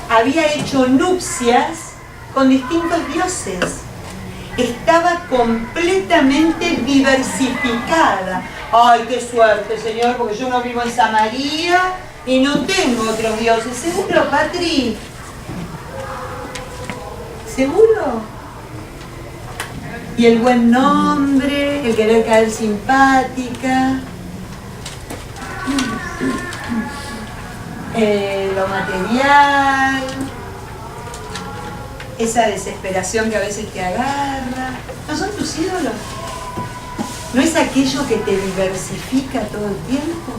Había hecho nupcias con distintos dioses. Estaba completamente diversificada. ¡Ay, qué suerte, Señor! Porque yo no vivo en Samaria y no tengo otros dioses. ¿Seguro, Patri? ¿Seguro? Y el buen nombre, el querer caer simpática, lo material, esa desesperación que a veces te agarra. ¿No son tus ídolos? ¿No es aquello que te diversifica todo el tiempo?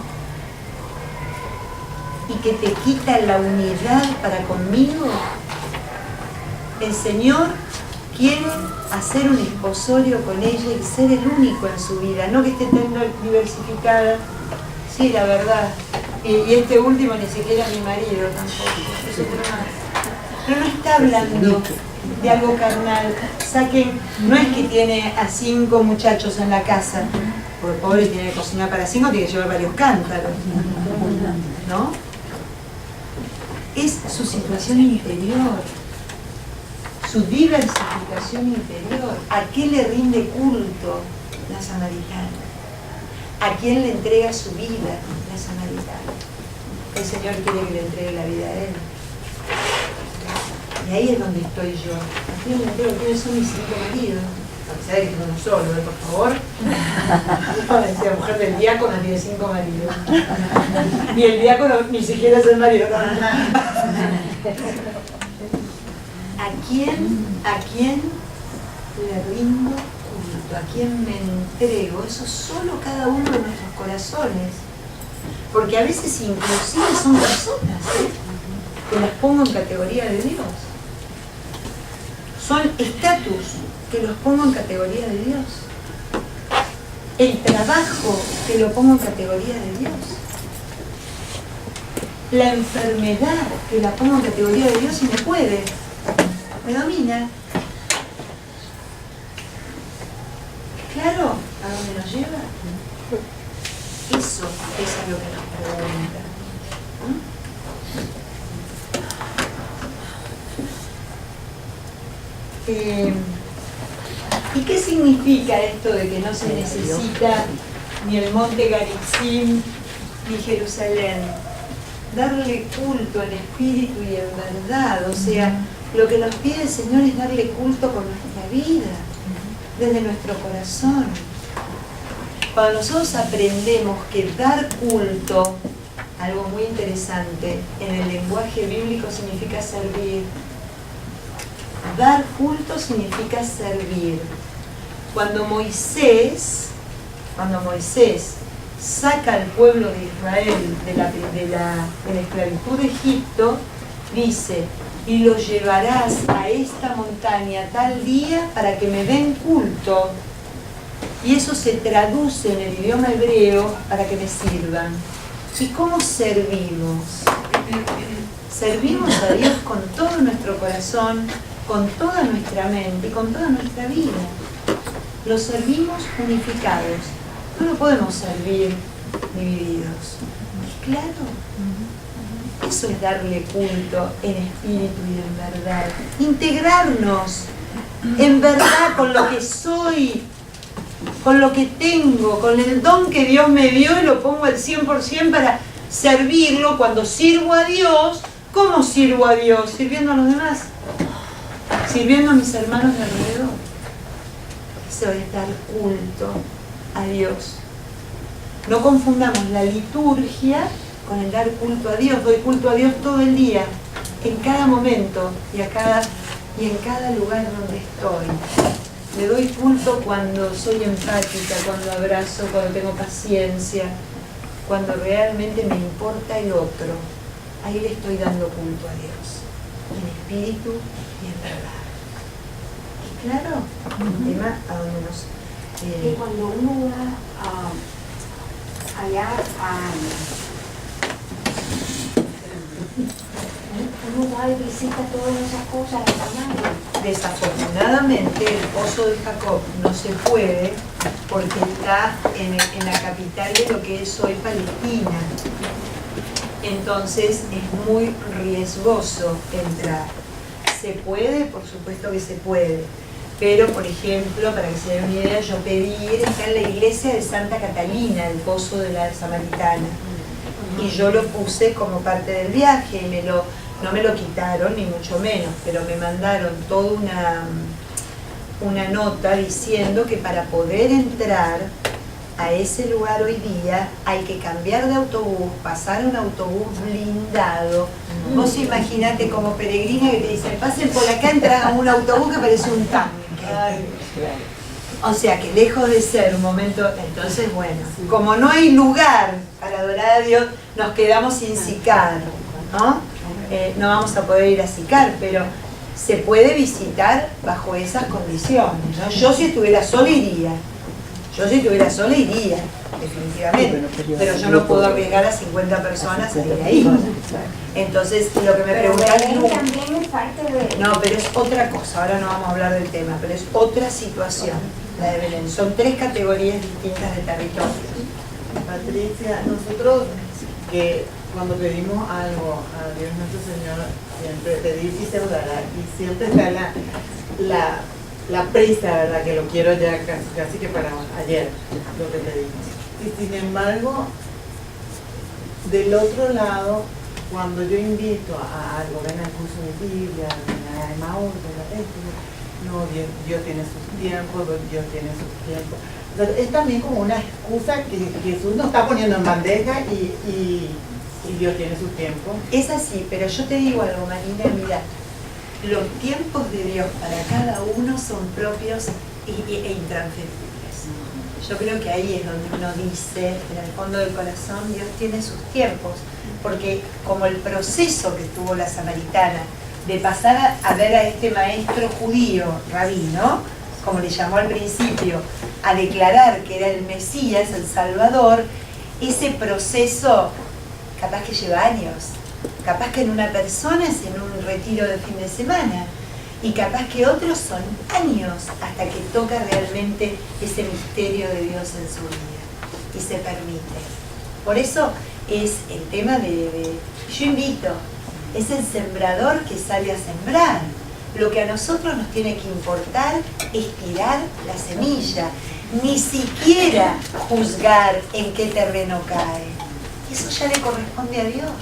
¿Y que te quita la unidad para conmigo? El Señor quiere hacer un esposorio con ella y ser el único en su vida, no que esté tan diversificada. Sí, la verdad. Y este último ni siquiera es mi marido tampoco. Es otro más. Pero no está hablando de algo carnal. Saquen, no es que tiene a 5 muchachos en la casa, porque pobre tiene que cocinar para 5, tiene que llevar varios cántaros, ¿no? Es su situación interior, su diversificación interior. ¿A qué le rinde culto la samaritana? ¿A quién le entrega su vida la samaritana? El Señor quiere que le entregue la vida a Él. Y ahí es donde estoy yo. ¿A quién le entrego? ¿Quiénes son mis 5 maridos? A pesar de que uno solo, por favor. No, la mujer del diácono tiene 5 maridos. Ni el diácono ni siquiera es el marido. ¿A quién le rindo culto? ¿A quién me entrego? Eso solo cada uno de nuestros corazones. Porque a veces inclusive son personas, que las pongo en categoría de Dios. Son estatus que los pongo en categoría de Dios. El trabajo que lo pongo en categoría de Dios. La enfermedad que la pongo en categoría de Dios y me puede. Me domina. Claro, ¿a dónde nos lleva? Eso es a lo que nos pregunta. ¿Y qué significa esto de que no se necesita ni el monte Garitzim ni Jerusalén? Darle culto en espíritu y en verdad. O sea, lo que nos pide el Señor es darle culto con nuestra vida, desde nuestro corazón. Cuando nosotros aprendemos que dar culto, algo muy interesante, en el lenguaje bíblico significa servir. Dar culto significa servir. Cuando Moisés saca al pueblo de Israel de la esclavitud de Egipto, dice: y los llevarás a esta montaña tal día para que me den culto. Y eso se traduce en el idioma hebreo para que me sirvan. ¿Y cómo servimos? Servimos a Dios con todo nuestro corazón, con toda nuestra mente y con toda nuestra vida. Lo servimos unificados. No lo podemos servir divididos. ¿Es claro? Eso es darle culto en espíritu y en verdad. Integrarnos en verdad con lo que soy, con lo que tengo, con el don que Dios me dio y lo pongo al 100% para servirlo. Cuando sirvo a Dios, ¿cómo sirvo a Dios? Sirviendo a los demás, sirviendo a mis hermanos de alrededor. Eso es dar culto a Dios. No confundamos la liturgia con el dar culto a Dios. Doy culto a Dios todo el día, en cada momento y en cada lugar donde estoy. Le doy culto cuando soy empática, cuando abrazo, cuando tengo paciencia, cuando realmente me importa el otro. Ahí le estoy dando culto a Dios, en espíritu y en verdad. ¿Es claro? Un tema a donde nos... Y cuando uno va allá uno va y visita todas esas cosas de tamaño. Desafortunadamente el pozo de Jacob no se puede porque está en la capital de lo que es hoy Palestina. Entonces es muy riesgoso entrar. ¿Se puede? Por supuesto que se puede. Pero, por ejemplo, para que se den una idea, yo pedí ir, está en la iglesia de Santa Catalina, el pozo de la Samaritana. Y yo lo puse como parte del viaje, y no me lo quitaron, ni mucho menos, pero me mandaron toda una nota diciendo que para poder entrar a ese lugar hoy día hay que cambiar de autobús, pasar un autobús blindado. Vos imaginate como peregrina que te dicen, pasen por acá, entras a un autobús que parece un tanque. O sea que lejos de ser un momento, entonces bueno, como no hay lugar para adorar a Dios, nos quedamos sin Sicar, ¿no? No vamos a poder ir a Sicar, pero se puede visitar bajo esas condiciones, ¿no? Yo si estuviera sola iría, definitivamente, pero yo no puedo arriesgar a 50 personas a ir ahí. Entonces, lo que me preguntan... también es parte de... No, pero es otra cosa, ahora no vamos a hablar del tema, pero es otra situación, la de Belén. Son 3 categorías distintas de territorios. Patricia, nosotros que cuando pedimos algo a Dios nuestro Señor, siempre pedir y se dará, y siempre está la prisa, ¿verdad? Que lo quiero ya casi que para ayer, lo que pedimos. Y sin embargo, del otro lado, cuando yo invito a algo, ven al curso de Biblia, ven a Emmaus, ven a esto, no, Dios tiene sus tiempos, Dios tiene sus tiempos. O sea, es también como una excusa que Jesús nos está poniendo en bandeja y Dios tiene sus tiempos. Es así, pero yo te digo algo, Marina, mira, los tiempos de Dios para cada uno son propios e intransferibles. Yo creo que ahí es donde uno dice, en el fondo del corazón, Dios tiene sus tiempos, porque como el proceso que tuvo la samaritana de pasar a ver a este maestro judío, rabino, como le llamó al principio, a declarar que era el Mesías, el Salvador, ese proceso capaz que lleva años, capaz que en una persona es en un retiro de fin de semana, y capaz que otros son años hasta que toca realmente ese misterio de Dios en su vida y se permite. Por eso es el tema yo invito, es el sembrador que sale a sembrar. Lo que a nosotros nos tiene que importar es tirar la semilla, ni siquiera juzgar en qué terreno cae. Eso ya le corresponde a Dios.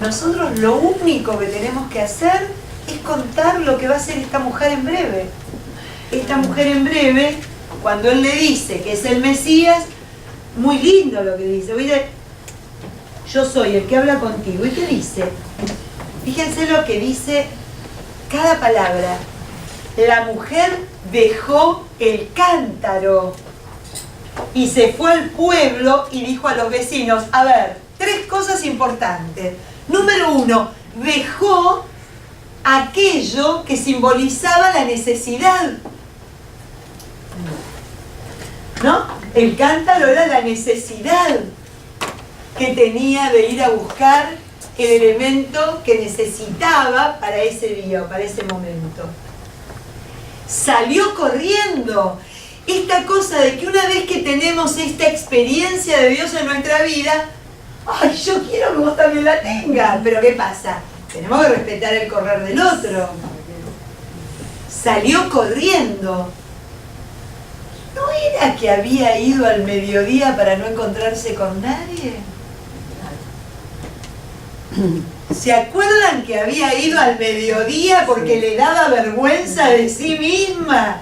Nosotros lo único que tenemos que hacer es contar lo que va a hacer esta mujer en breve. Esta mujer en breve, cuando él le dice que es el Mesías, muy lindo lo que dice. Oye, yo soy el que habla contigo. ¿Y qué dice? Fíjense lo que dice cada palabra. La mujer dejó el cántaro y se fue al pueblo y dijo a los vecinos, a ver, 3 cosas importantes. Número 1, dejó aquello que simbolizaba la necesidad. ¿No? El cántaro era la necesidad que tenía de ir a buscar el elemento que necesitaba para ese día o para ese momento. Salió corriendo. Esta cosa de que una vez que tenemos esta experiencia de Dios en nuestra vida, ¡ay, yo quiero que vos también la tengas! Pero ¿qué pasa? Tenemos que respetar el correr del otro. Salió corriendo. ¿No era que había ido al mediodía para no encontrarse con nadie? ¿Se acuerdan que había ido al mediodía porque le daba vergüenza de sí misma?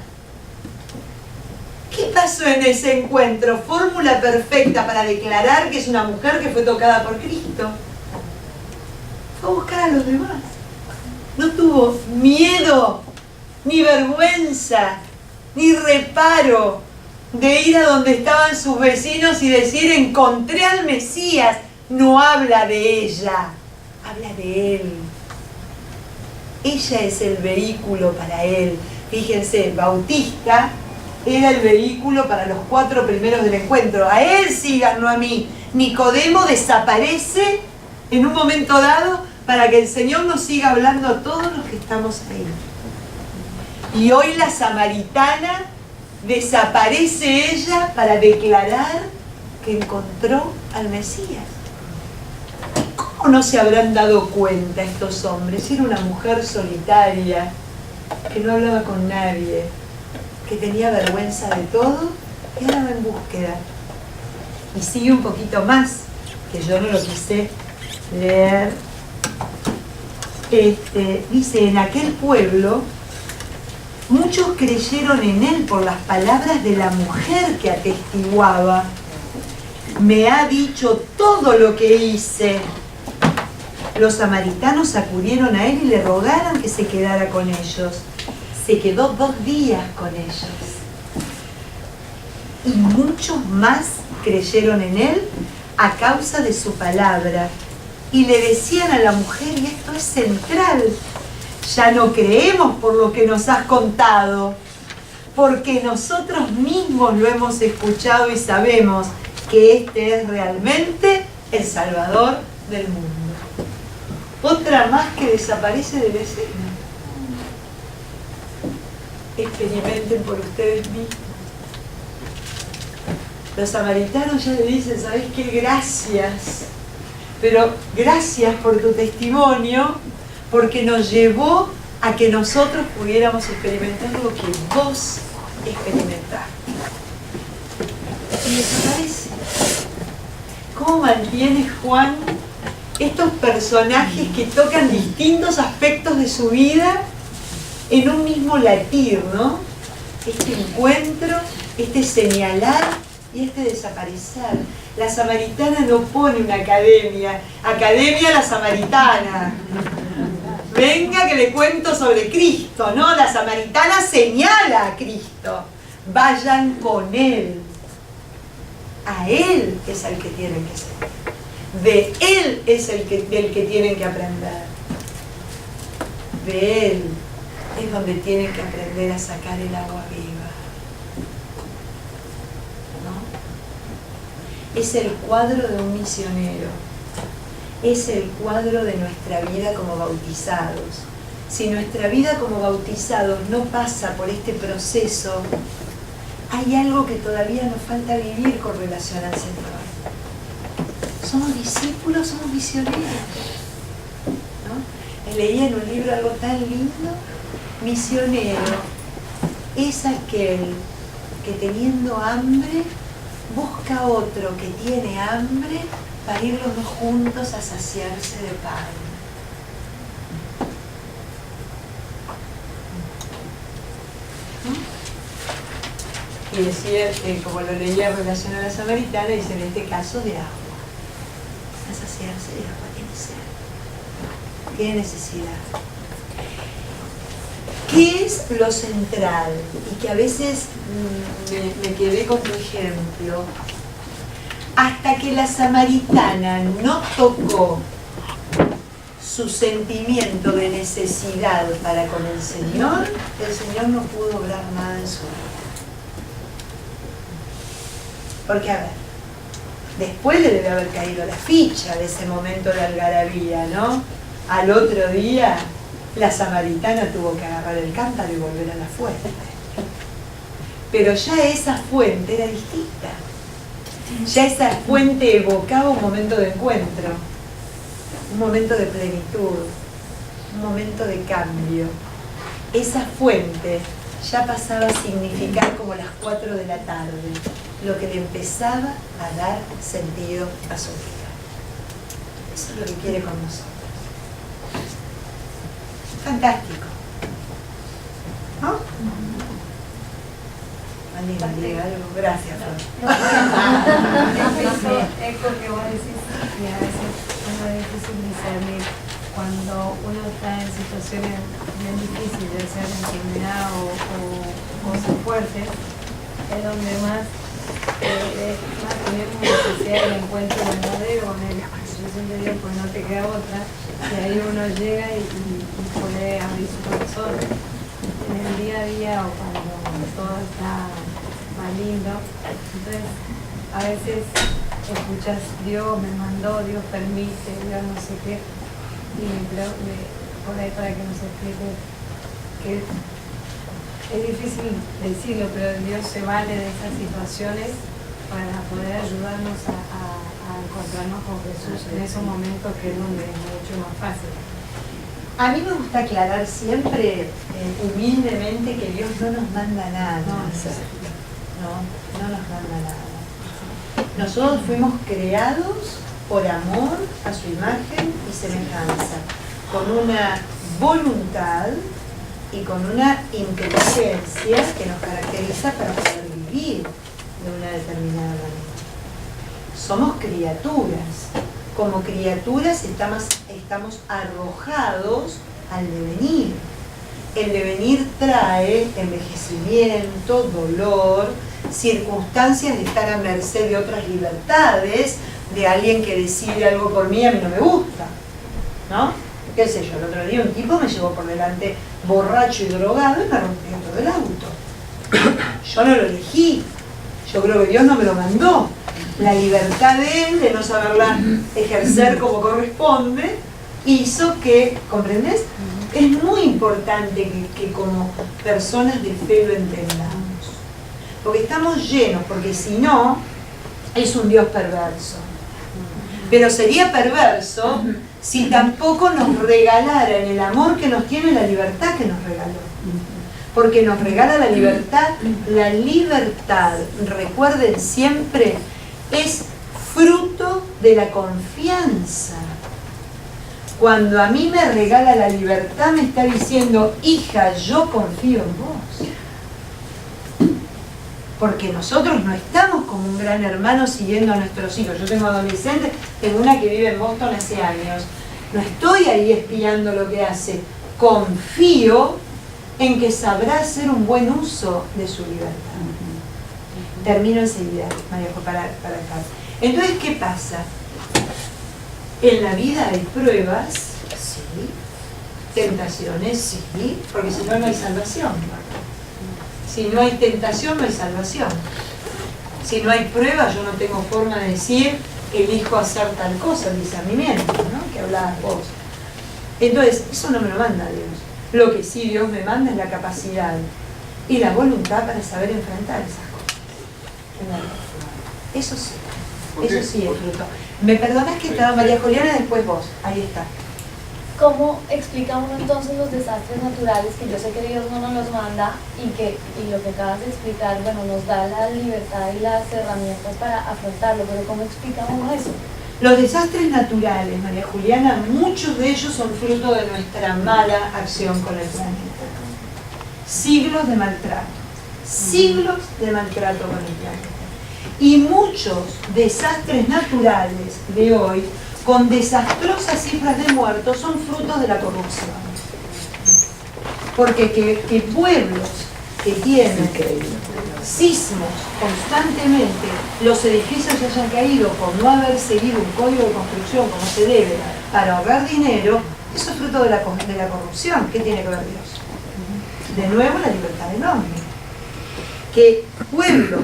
¿Qué pasó en ese encuentro? Fórmula perfecta para declarar que es una mujer que fue tocada por Cristo. Fue a buscar a los demás. No tuvo miedo, ni vergüenza, ni reparo de ir a donde estaban sus vecinos y decir: encontré al Mesías. No habla de ella, habla de él. Ella es el vehículo para él. Fíjense, Bautista era el vehículo para los 4 primeros del encuentro. A él sigan, no a mí. Nicodemo desaparece en un momento dado para que el Señor nos siga hablando a todos los que estamos ahí. Y hoy la samaritana, desaparece ella para declarar que encontró al Mesías. ¿Cómo no se habrán dado cuenta estos hombres? Era una mujer solitaria, que no hablaba con nadie, que tenía vergüenza de todo y ahora va en búsqueda. Y sigue un poquito más, que yo no lo quise leer. Dice: en aquel pueblo muchos creyeron en él por las palabras de la mujer que atestiguaba: me ha dicho todo lo que hice. Los samaritanos acudieron a él y le rogaron que se quedara con ellos. Se quedó 2 días con ellos. Y muchos más creyeron en él a causa de su palabra. Y le decían a la mujer, y esto es central: ya no creemos por lo que nos has contado, porque nosotros mismos lo hemos escuchado y sabemos que este es realmente el Salvador del mundo. Otra más que desaparece de la escena. Experimenten por ustedes mismos. Los samaritanos ya le dicen: ¿sabes qué? Gracias. Pero gracias por tu testimonio, porque nos llevó a que nosotros pudiéramos experimentar lo que vos experimentaste. Y desaparece. ¿Cómo mantiene Juan estos personajes que tocan distintos aspectos de su vida en un mismo latir, ¿no? Este encuentro, este señalar y este desaparecer. La samaritana no pone una academia, Academia la Samaritana. Venga que le cuento sobre Cristo, ¿no? La samaritana señala a Cristo. Vayan con Él. A Él es al que tienen que seguir. De Él es del que tienen que aprender. De Él es donde tienen que aprender a sacar el agua viva. ¿No? Es el cuadro de un misionero. Es el cuadro de nuestra vida como bautizados. Si nuestra vida como bautizados no pasa por este proceso, hay algo que todavía nos falta vivir con relación al Señor. Somos discípulos, somos misioneros, ¿no? Leía en un libro algo tan lindo. Misionero es aquel que teniendo hambre busca a otro que tiene hambre para ir los dos juntos a saciarse de pan. ¿No? Y decía, como lo leía en relación a la samaritana, dice en este caso de agua. A saciarse de agua, tiene sed, tiene necesidad. ¿Qué es lo central? Y que a veces me quedé con tu ejemplo. Hasta que la samaritana no tocó su sentimiento de necesidad para con el Señor no pudo obrar nada en su vida. Porque, a ver, después le debe haber caído la ficha de ese momento de algarabía, ¿no? Al otro día, la samaritana tuvo que agarrar el cántaro y volver a la fuente. Pero ya esa fuente era distinta. Ya esa fuente evocaba un momento de encuentro, un momento de plenitud, un momento de cambio. Esa fuente ya pasaba a significar como las 4 de la tarde, lo que le empezaba a dar sentido a su vida. Eso es lo que quiere con nosotros. Fantástico. ¿No? ¿Alguien me diga algo? Gracias, Flor. Eso eco que vos decís, y a veces uno es difícil discernir cuando uno está en situaciones bien difíciles, sea de enfermedad o cosas fuertes, es donde más tenemos necesidad del encuentro verdadero con él. Yo siempre digo, pues no te queda otra, y ahí uno llega y puede abrir su corazón. En el día a día o cuando todo está más lindo, entonces a veces escuchas Dios me mandó, Dios permite, Dios no sé qué, y por ahí para que nos explique que es difícil decirlo, pero Dios se vale de esas situaciones para poder ayudarnos a encontrarnos con Jesús en esos momentos que es donde es mucho más fácil. A mí me gusta aclarar siempre, humildemente, que Dios no nos manda nada. No nos manda nada. Nosotros fuimos creados por amor a su imagen y semejanza, con una voluntad y con una inteligencia que nos caracteriza para poder vivir de una determinada manera. Somos criaturas. Como criaturas estamos arrojados al devenir. El devenir trae envejecimiento, dolor, circunstancias de estar a merced de otras libertades, de alguien que decide algo por mí, a mí no me gusta, ¿no? Qué sé yo, el otro día un tipo me llevó por delante borracho y drogado y me rompió todo el auto. Yo no lo elegí, yo creo que Dios no me lo mandó. La libertad de él, de no saberla ejercer como corresponde, hizo que, ¿comprendés? Es muy importante que como personas de fe lo entendamos. Porque estamos llenos, porque si no, es un Dios perverso. Pero sería perverso si tampoco nos regalara en el amor que nos tiene la libertad que nos regaló. Porque nos regala la libertad, recuerden siempre, es fruto de la confianza. Cuando a mí me regala la libertad, me está diciendo, hija, yo confío en vos. Porque nosotros no estamos como un gran hermano siguiendo a nuestros hijos. Yo tengo adolescentes, tengo una que vive en Boston hace años. No estoy ahí espiando lo que hace. Confío en que sabrá hacer un buen uso de su libertad. Termino enseguida, María, para acá. Entonces, ¿qué pasa? En la vida hay pruebas, sí. Tentaciones, sí. Porque si no, no hay salvación. Si no hay tentación, no hay salvación. Si no hay prueba, yo no tengo forma de decir, elijo hacer tal cosa, el discernimiento, ¿no? Que hablabas vos. Entonces, eso no me lo manda Dios. Lo que sí Dios me manda es la capacidad y la voluntad para saber enfrentar esas cosas. Eso sí es fruto. ¿Me perdonás que estaba María Juliana, después vos? Ahí está. ¿Cómo explica uno entonces los desastres naturales, que yo sé que Dios no nos los manda y lo que acabas de explicar, bueno, nos da la libertad y las herramientas para afrontarlo, pero ¿cómo explica uno eso? Los desastres naturales, María Juliana, muchos de ellos son fruto de nuestra mala acción con el planeta. Siglos de maltrato con el planeta. Y muchos desastres naturales de hoy, con desastrosas cifras de muertos, son frutos de la corrupción. Porque que pueblos que tienen sismos constantemente, los edificios hayan caído por no haber seguido un código de construcción como se debe, para ahorrar dinero, eso es fruto de la corrupción. ¿Qué tiene que ver Dios? De nuevo, la libertad del hombre. Que pueblos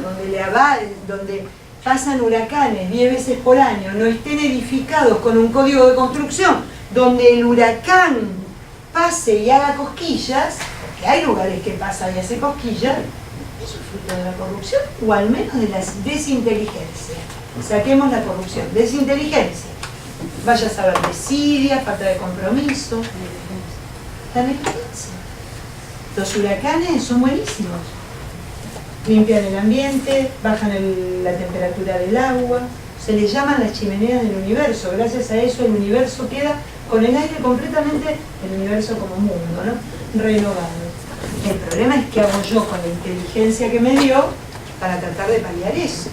donde pasan huracanes 10 veces por año, no estén edificados con un código de construcción, donde el huracán pase y haga cosquillas, porque hay lugares que pasan y hace cosquillas, eso es fruto de la corrupción, o al menos de la desinteligencia. Saquemos la corrupción, desinteligencia. Vaya a saber, desidia, falta de compromiso, la negligencia. Los huracanes son buenísimos. Limpian el ambiente, bajan la temperatura del agua, se les llaman las chimeneas del universo. Gracias a eso el universo queda con el aire completamente, el universo como mundo, ¿no? Renovado. El problema es qué hago yo con la inteligencia que me dio para tratar de paliar eso.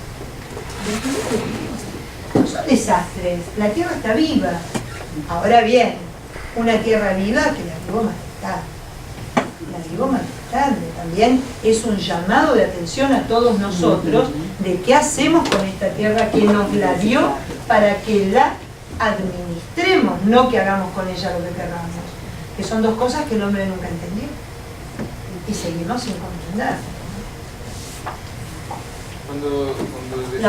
No son desastres, la tierra está viva. Ahora bien, una tierra viva que la digo majestad. La digo majestad, también es un llamado de atención a todos nosotros de qué hacemos con esta tierra que nos la dio para que la administremos, no que hagamos con ella lo que queramos. Que son dos cosas que el hombre nunca entendió. Y seguimos sin comprender. Cuando decís,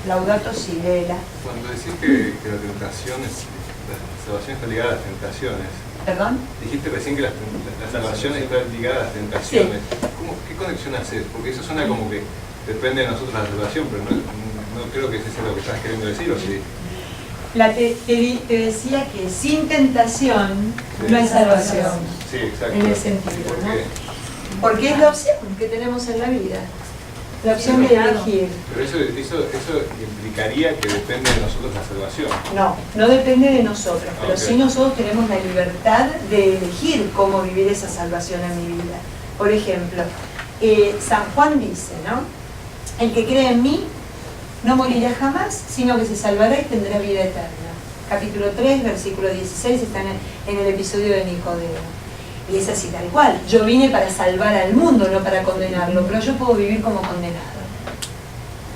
Laudato si lela. cuando decís que la tentación la salvación está ligada a las tentaciones, ¿Perdón? dijiste recién que la salvación está ligada a las tentaciones. ¿Qué conexión haces? Porque eso suena como que depende de nosotros la salvación, pero no creo que ese sea lo que estás queriendo decir, ¿o sí? Te decía que sin tentación no hay salvación. Sí, exacto. En el sentido, ¿Por ¿no? qué? Porque es la opción que tenemos en la vida. La opción de elegir. Pero eso implicaría que depende de nosotros la salvación. No depende de nosotros, pero Ok. sí nosotros tenemos la libertad de elegir cómo vivir esa salvación en mi vida. Por ejemplo, San Juan dice, ¿no? El que cree en mí no morirá jamás, sino que se salvará y tendrá vida eterna. Capítulo 3, versículo 16, está en el episodio de Nicodemo. Y es así tal cual. Yo vine para salvar al mundo, no para condenarlo, pero yo puedo vivir como condenado.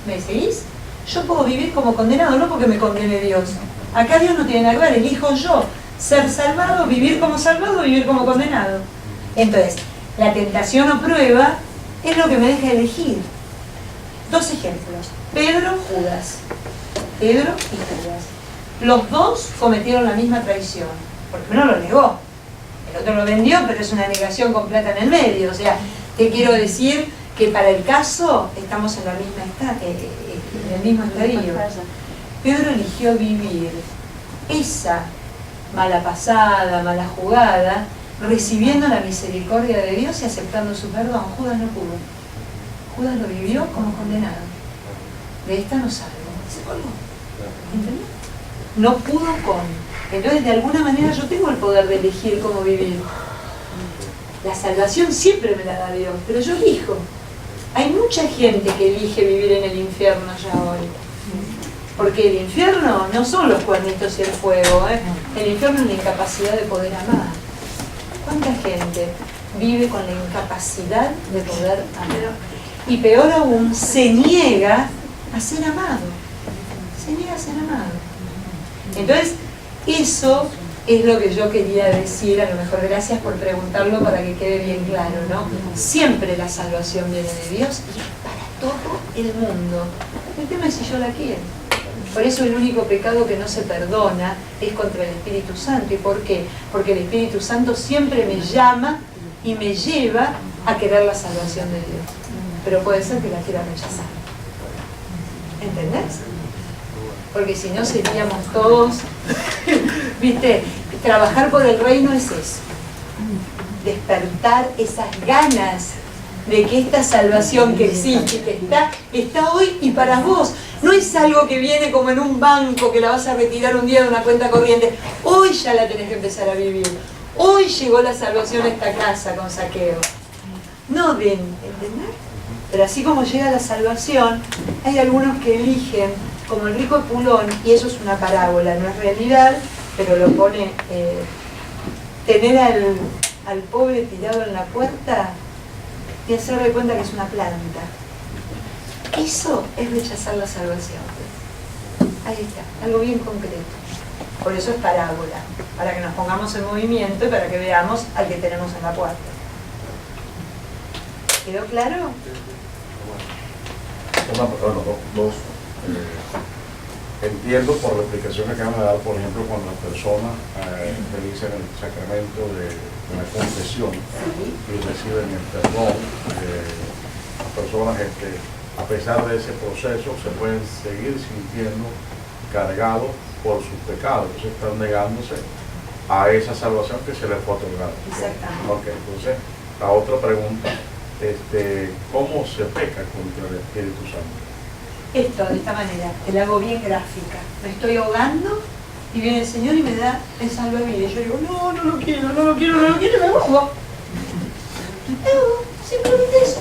¿Me seguís? Yo puedo vivir como condenado, no porque me condene Dios. Acá Dios no tiene nada que ver, elijo yo ser salvado, vivir como vivir como condenado. Entonces, la tentación o prueba es lo que me deja elegir. Dos ejemplos. Pedro, Judas. Pedro y Judas. Los dos cometieron la misma traición, porque uno lo negó. El otro lo vendió, pero es una negación con plata en el medio. O sea, te quiero decir que para el caso estamos en el mismo estadio. Pedro eligió vivir esa mala pasada, mala jugada, recibiendo la misericordia de Dios y aceptando su perdón. Judas no pudo. Judas lo vivió como condenado. De esta no salgo. Se colgó. ¿Entendés? No pudo con. Entonces, de alguna manera yo tengo el poder de elegir cómo vivir. La salvación siempre me la da Dios, pero yo elijo. Hay mucha gente que elige vivir en el infierno ya hoy. Porque el infierno no son los cuernitos y el fuego, ¿eh? El infierno es la incapacidad de poder amar. ¿Cuánta gente vive con la incapacidad de poder amar? Y peor aún, se niega a ser amado. Se niega a ser amado. Entonces, eso es lo que yo quería decir, a lo mejor gracias por preguntarlo para que quede bien claro, ¿no? Siempre la salvación viene de Dios y para todo el mundo. El tema es si yo la quiero. Por eso el único pecado que no se perdona es contra el Espíritu Santo. ¿Y por qué? Porque el Espíritu Santo siempre me llama y me lleva a querer la salvación de Dios. Pero puede ser que la quiera rechazar. ¿Entendés? Porque si no seríamos todos, ¿viste? Trabajar por el reino es eso. Despertar esas ganas de que esta salvación que existe, que está hoy y para vos. No es algo que viene como en un banco que la vas a retirar un día de una cuenta corriente. Hoy ya la tenés que empezar a vivir. Hoy llegó la salvación a esta casa con Saqueo. No ven, ¿entendés? Pero así como llega la salvación, hay algunos que eligen, como el rico Epulón, y eso es una parábola, no es realidad, pero lo pone, tener al pobre tirado en la puerta y hacerle cuenta que es una planta. Eso es rechazar la salvación. Ahí está, algo bien concreto. Por eso es parábola, para que nos pongamos en movimiento y para que veamos al que tenemos en la puerta. ¿Quedó claro? Dos. Entiendo por la explicación que acaban de dar, por ejemplo, cuando las personas realizan el sacramento de la confesión y reciben el perdón, las personas, a pesar de ese proceso, se pueden seguir sintiendo cargados por sus pecados, entonces están negándose a esa salvación que se les fue otorgada. Exactamente. Ok, entonces, la otra pregunta, ¿cómo se peca contra el Espíritu Santo? Esto, de esta manera, te la hago bien gráfica. Me estoy ahogando y viene el Señor y me da el salvavidas. Y yo digo, no, no lo quiero, no lo quiero, no lo quiero, y me ahogo. Me ahogo, simplemente eso.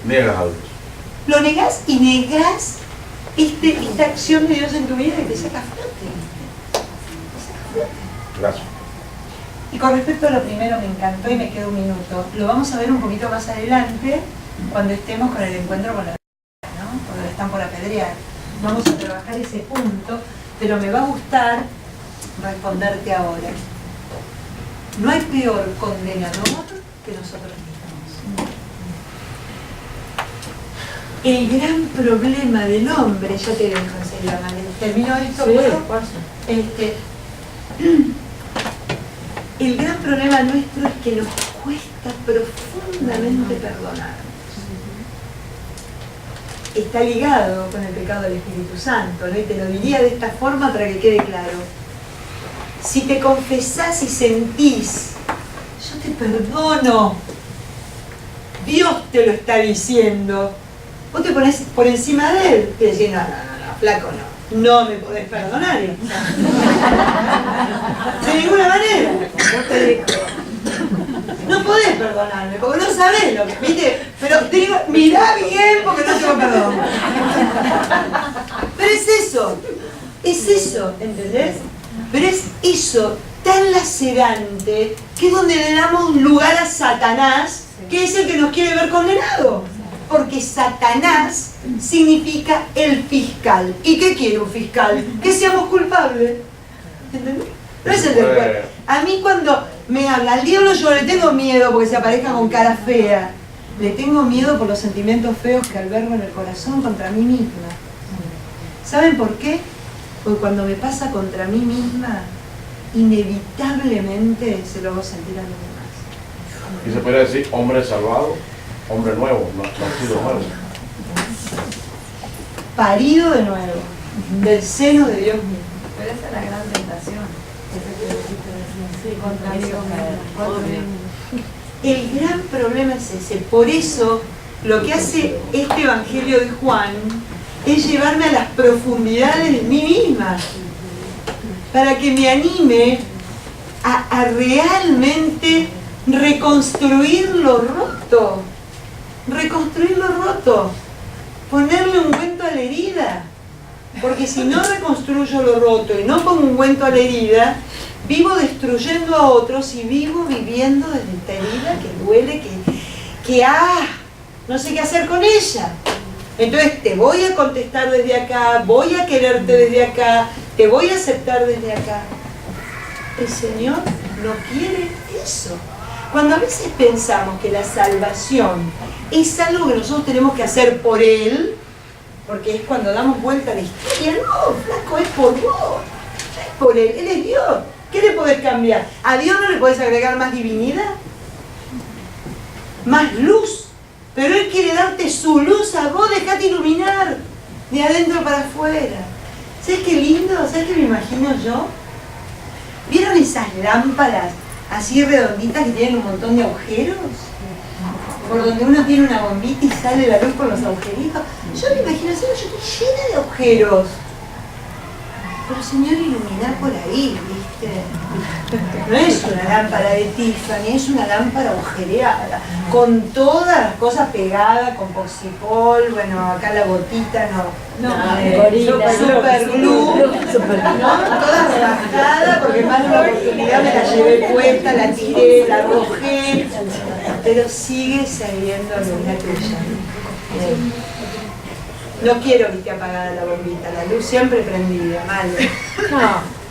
Niegas a Dios. Lo negás y negás esta acción de Dios en tu vida que te saca a flote. Gracias. Y con respecto a lo primero, me encantó y me queda un minuto. Lo vamos a ver un poquito más adelante cuando estemos con el encuentro con la verdad, ¿no? Cuando la están por apedrear. Vamos a trabajar ese punto, pero me va a gustar responderte ahora. No hay peor condenador que nosotros mismos. El gran problema del hombre, ya te dejo enseguida, Amanda. Termino esto, el gran problema nuestro es que nos cuesta profundamente perdonarnos. Está ligado con el pecado del Espíritu Santo, ¿no? Y te lo diría de esta forma para que quede claro. Si te confesás y sentís, yo te perdono, Dios te lo está diciendo, vos te ponés por encima de él y decís, no, flaco, no me podés perdonar. De ninguna manera. No podés perdonarme, porque no sabés lo que, ¿viste? Pero te digo, mirá bien porque no tengo perdón. Pero es eso, ¿entendés? Pero es eso tan lacerante que es donde le damos lugar a Satanás, que es el que nos quiere ver condenado. Porque Satanás significa el fiscal. ¿Y qué quiere un fiscal? Que seamos culpables. ¿Entendés? No es el del cuerpo. A mí cuando me habla al diablo yo le tengo miedo porque se aparezca con cara fea. Le tengo miedo por los sentimientos feos que albergo en el corazón contra mí misma. ¿Saben por qué? Porque cuando me pasa contra mí misma, inevitablemente se lo hago sentir a los demás. Y se puede decir hombre salvado, hombre nuevo, nacido nuevo. Parido de nuevo, del seno de Dios mismo. Pero esa es la gran tentación. Sí, contra Dios. El gran problema es ese. Por eso, lo que hace este Evangelio de Juan es llevarme a las profundidades de mí misma, para que me anime a realmente reconstruir lo roto. Reconstruir lo roto. Ponerle ungüento a la herida. Porque si no reconstruyo lo roto y no pongo ungüento a la herida, vivo destruyendo a otros y vivo viviendo desde esta herida que duele, que no sé qué hacer con ella. Entonces te voy a contestar desde acá, voy a quererte desde acá, te voy a aceptar desde acá. El Señor no quiere eso. Cuando a veces pensamos que la salvación es algo que nosotros tenemos que hacer por Él, porque es cuando damos vuelta a la historia, no, flaco, es por vos, es por Él es Dios. ¿Qué le podés cambiar? ¿A Dios no le podés agregar más divinidad? ¿Más luz? Pero Él quiere darte su luz a vos, dejate iluminar de adentro para afuera. ¿Sabes qué lindo? ¿Sabes qué me imagino yo? ¿Vieron esas lámparas así redonditas que tienen un montón de agujeros? Por donde uno tiene una bombita y sale la luz por los agujeritos. Yo me imagino así, yo estoy llena de agujeros. Pero Señor, iluminar por ahí, ¿viste? No es una lámpara de Tiffany, es una lámpara agujereada, con todas las cosas pegadas, con poxipol, bueno, acá la gotita, super glue, ¿no? Toda rebajada, porque más de una oportunidad me la llevé puesta, la tiré, la arrojé, pero sigue saliendo luz la tuya. No quiero que esté apagada la bombita, la luz siempre prendida, malo. No.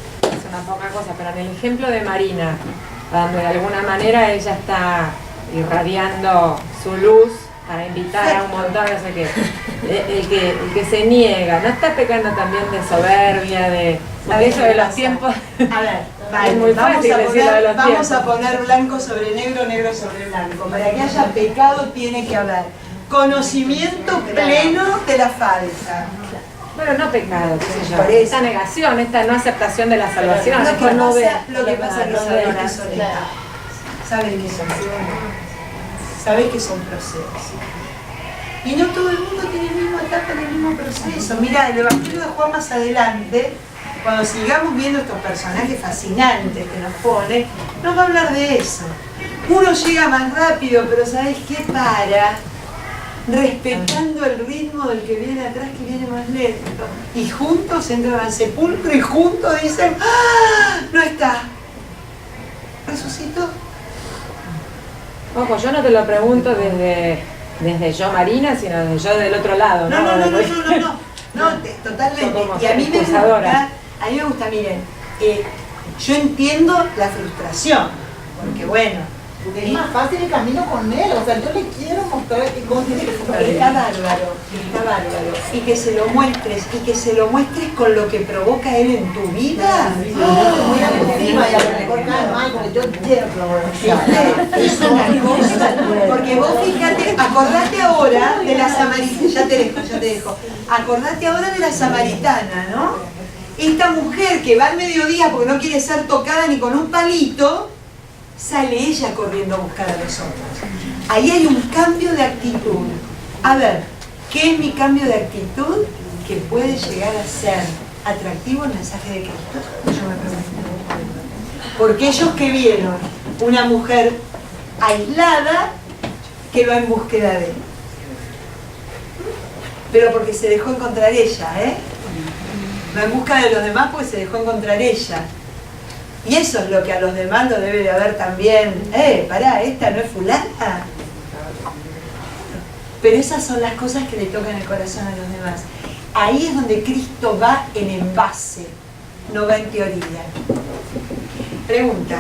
tan poca cosa, pero en el ejemplo de Marina, donde de alguna manera ella está irradiando su luz para invitar a un montón, no sé qué, el que se niega, ¿no está pecando también de soberbia, de porque eso de los tiempos? A ver, vale, Es muy vamos, fácil a decir lo de poner, los vamos tiempos. a poner blanco sobre negro, negro sobre blanco. Para que haya pecado tiene que haber conocimiento pleno de la falta. Bueno, no pecado, qué sé yo. Por eso. Esta negación, esta no aceptación de la salvación. Lo es que no ve- pasa que no sabés ve- que son etapas. Sabés que son sabés que son procesos. Y no todo el mundo tiene la misma etapa, el mismo proceso. Mira, el Evangelio de Juan más adelante, cuando sigamos viendo estos personajes fascinantes que nos pone, nos va a hablar de eso. Uno llega más rápido, pero ¿sabés qué? Para, respetando el ritmo del que viene atrás, que viene más lento. Y juntos entran al sepulcro y juntos dicen, ¡ah! No está. ¿Resucitó? Ojo, yo no te lo pregunto desde yo Marina, sino desde yo del otro lado. No, totalmente. Como Y a mí me gusta, excusadora. miren, yo entiendo la frustración, porque bueno, Porque es más fácil el camino con él, o sea, yo le quiero mostrar que cómo tiene que ser. está bárbaro. Y que se lo muestres, con lo que provoca él en tu vida. Muy encima y a lo mejor cae mal, porque yo quiero Es una cosa, porque vos fíjate, acordate ahora de la samaritana, ya te dejo, acordate ahora de la samaritana, ¿no? Esta mujer que va al mediodía porque no quiere ser tocada ni con un palito, sale ella corriendo a buscar a los otros. Ahí hay un cambio de actitud. A ver, ¿qué es mi cambio de actitud? Que puede llegar a ser atractivo el mensaje de Cristo. Yo me pregunto. Porque ellos que vieron una mujer aislada que va en búsqueda de él. Pero porque se dejó encontrar ella, ¿eh? Va en busca de los demás porque se dejó encontrar ella. Y eso es lo que a los demás lo debe de haber también. Pará, esta no es fulana. Pero esas son las cosas que le tocan el corazón a los demás. Ahí es donde Cristo va en envase, no va en teoría. Pregunta.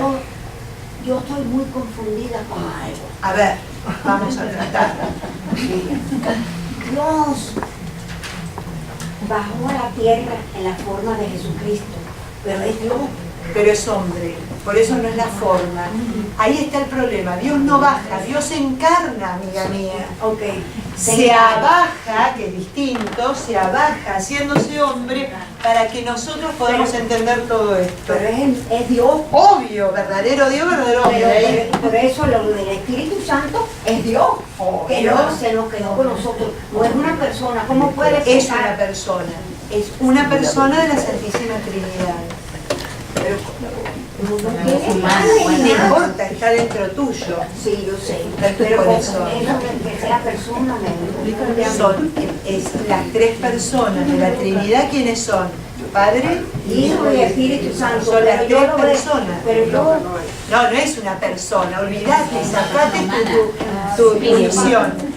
Yo estoy muy confundida con algo. A ver, vamos a tratar. Dios bajó a la tierra en la forma de Jesucristo, pero es Dios. Pero es hombre, por eso no es la forma. Ahí está el problema. Dios no baja, Dios se encarna, amiga mía. Ok. Se abaja, que es distinto, se abaja haciéndose hombre para que nosotros podamos entender todo esto. Pero es Dios. Obvio, verdadero Dios, verdadero hombre. Por eso lo del Espíritu Santo es Dios. Que no se nos quedó con nosotros. No es una persona. ¿Cómo puede ser? Es una persona. Es una persona de la Santísima Trinidad. Pero no importa, está dentro tuyo. Sí, yo sé. Pero por eso que sea persona, son las tres personas de la Trinidad. ¿Quiénes son? Padre, Hijo y Espíritu Santo. Son las Pero tres yo lo veo- personas. Pero yo No, no es una persona, olvídate, sacate tu visión.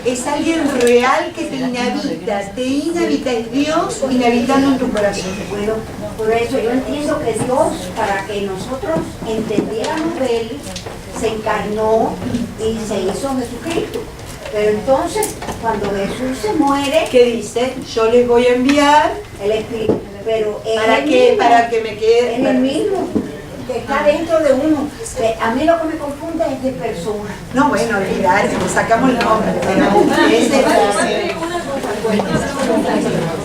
Es alguien real que te inhabita, es Dios inhabitando en tu corazón. Bueno, por eso yo entiendo que Dios, para que nosotros entendiéramos de Él, se encarnó y se hizo Jesucristo. Pero entonces, cuando Jesús se muere, ¿Qué dice? Yo les voy a enviar el Espíritu, pero es para el que, mismo, para que me quede. es el mismo que está dentro de uno. A mí lo que me confunde es de persona. No, bueno, olvidar, sacamos el nombre. Pero ese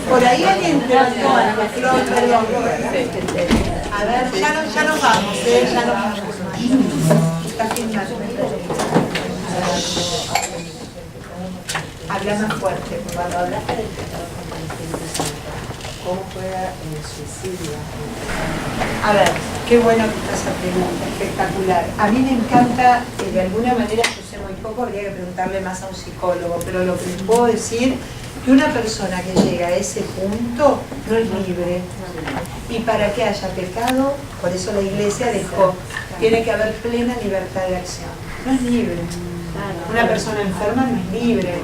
por ahí alguien preguntó, perdón. A ver, ya nos vamos, ya nos vamos. Está filmando. Habla más fuerte. Cuando hablaste del pecado contra el Espíritu Santo, ¿cómo juega el suicidio? A ver, qué bueno que está esa pregunta, espectacular. A mí me encanta, de alguna manera yo sé muy poco, habría que preguntarle más a un psicólogo, pero lo que les puedo decir, que una persona que llega a ese punto no es libre. Y para que haya pecado, por eso la Iglesia dejó, tiene que haber plena libertad de acción. No es libre. Una persona enferma no es libre.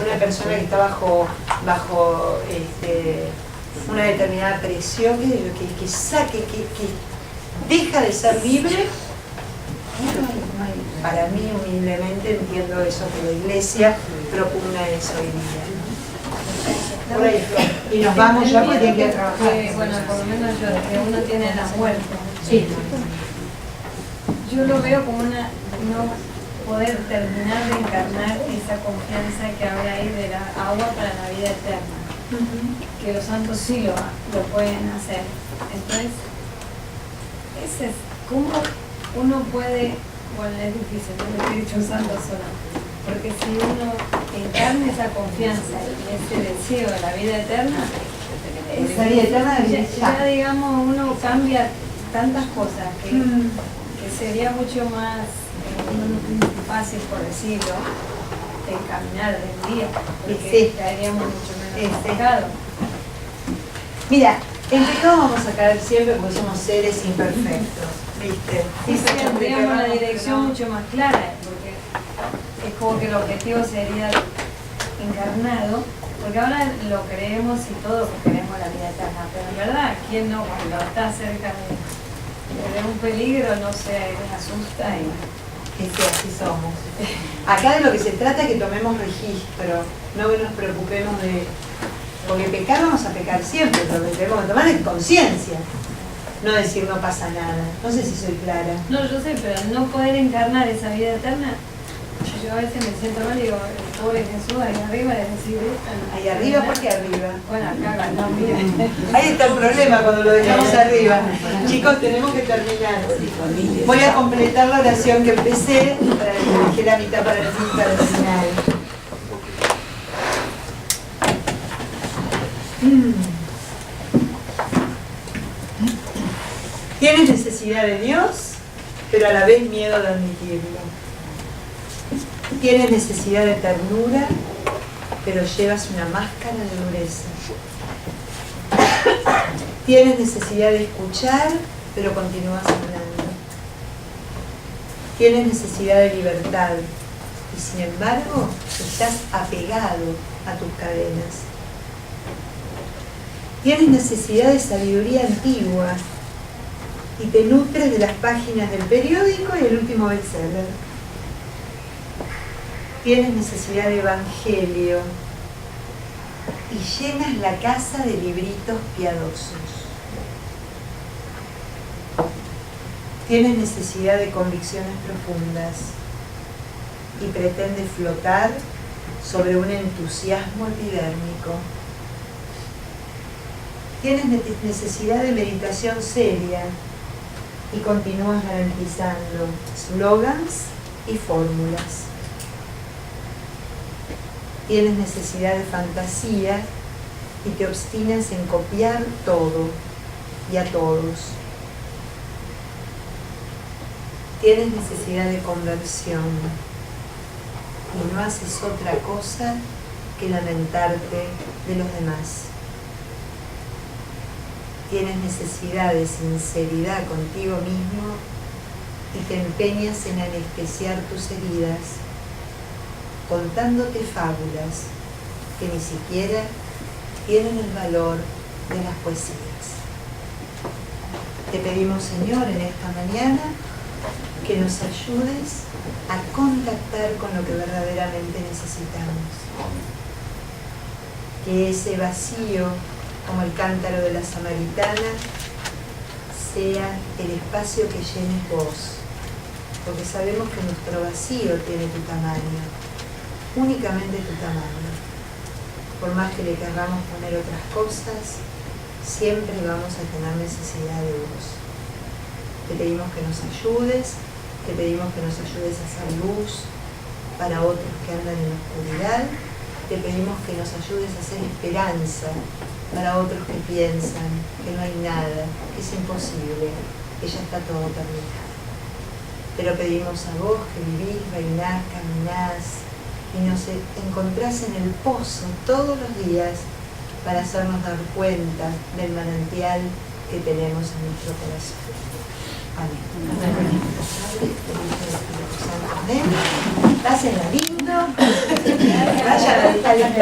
Una persona que está bajo una determinada presión, que saque, que deja de ser libre. Para mí, humildemente, entiendo eso, que la Iglesia propugna eso hoy día. Por ahí. Y nos vamos ya porque hay que trabajar. Bueno, por lo menos yo, que uno tiene la muerte. Sí. Yo lo veo como una no poder terminar de encarnar esa confianza que había ahí de la agua para la vida eterna. Que los santos sí lo pueden hacer. Entonces, ese es cómo uno puede, bueno, es difícil, no el Espíritu Santo solo, porque si uno encarna esa confianza y ese deseo de la vida eterna, Esa vida eterna ya digamos uno cambia tantas cosas que sería mucho más fácil, por decirlo, de caminar del día, porque caeríamos mucho menos en pecado. Mira, en pecado vamos a caer siempre porque somos seres imperfectos, ¿viste? Sí, tendríamos la dirección mucho más clara, porque es como que el objetivo sería encarnado, porque ahora lo creemos y todos queremos la vida eterna, pero en verdad, ¿quién no cuando está cerca de un peligro no se asusta? Es que así somos. Acá de lo que se trata es que tomemos registro, no que nos preocupemos de... Porque pecar vamos a pecar siempre, pero lo que tenemos que tomar es conciencia, no decir no pasa nada. No sé si soy clara. No, yo sé, pero al no poder encarnar esa vida eterna, yo a veces me siento mal y digo, el pobre Jesús ahí arriba le decir esta. ¿Ahí arriba? ¿Por qué arriba? Bueno, acá también. Ahí está el problema cuando lo dejamos arriba. Chicos, tenemos que terminar. Voy a completar la oración que empecé, dejé la mitad para el final. Tienes necesidad de Dios, pero a la vez miedo de admitirlo. Tienes necesidad de ternura, pero llevas una máscara de dureza. Tienes necesidad de escuchar, pero continúas hablando. Tienes necesidad de libertad, y sin embargo, estás apegado a tus cadenas. Tienes necesidad de sabiduría antigua, y te nutres de las páginas del periódico y el último bestseller. Tienes necesidad de evangelio y llenas la casa de libritos piadosos. Tienes necesidad de convicciones profundas y pretendes flotar sobre un entusiasmo epidérmico. Tienes necesidad de meditación seria y continúas garantizando slogans y fórmulas. Tienes necesidad de fantasía y te obstinas en copiar todo y a todos. Tienes necesidad de conversión y no haces otra cosa que lamentarte de los demás. Tienes necesidad de sinceridad contigo mismo y te empeñas en anestesiar tus heridas, contándote fábulas que ni siquiera tienen el valor de las poesías. Te pedimos, Señor, en esta mañana que nos ayudes a contactar con lo que verdaderamente necesitamos. Que ese vacío, como el cántaro de la samaritana, sea el espacio que llenes vos, porque sabemos que nuestro vacío tiene tu tamaño, únicamente tu tamaño. Por más que le querramos poner otras cosas, siempre vamos a tener necesidad de vos. Te pedimos que nos ayudes, te pedimos que nos ayudes a hacer luz para otros que andan en la oscuridad, te pedimos que nos ayudes a hacer esperanza para otros que piensan que no hay nada, que es imposible, que ya está todo terminado. Pero pedimos a vos que vivís, reinás, caminás y nos encontrás en el pozo todos los días para hacernos dar cuenta del manantial que tenemos en nuestro corazón. Amén. Amén. Pásenla lindo. Vayan al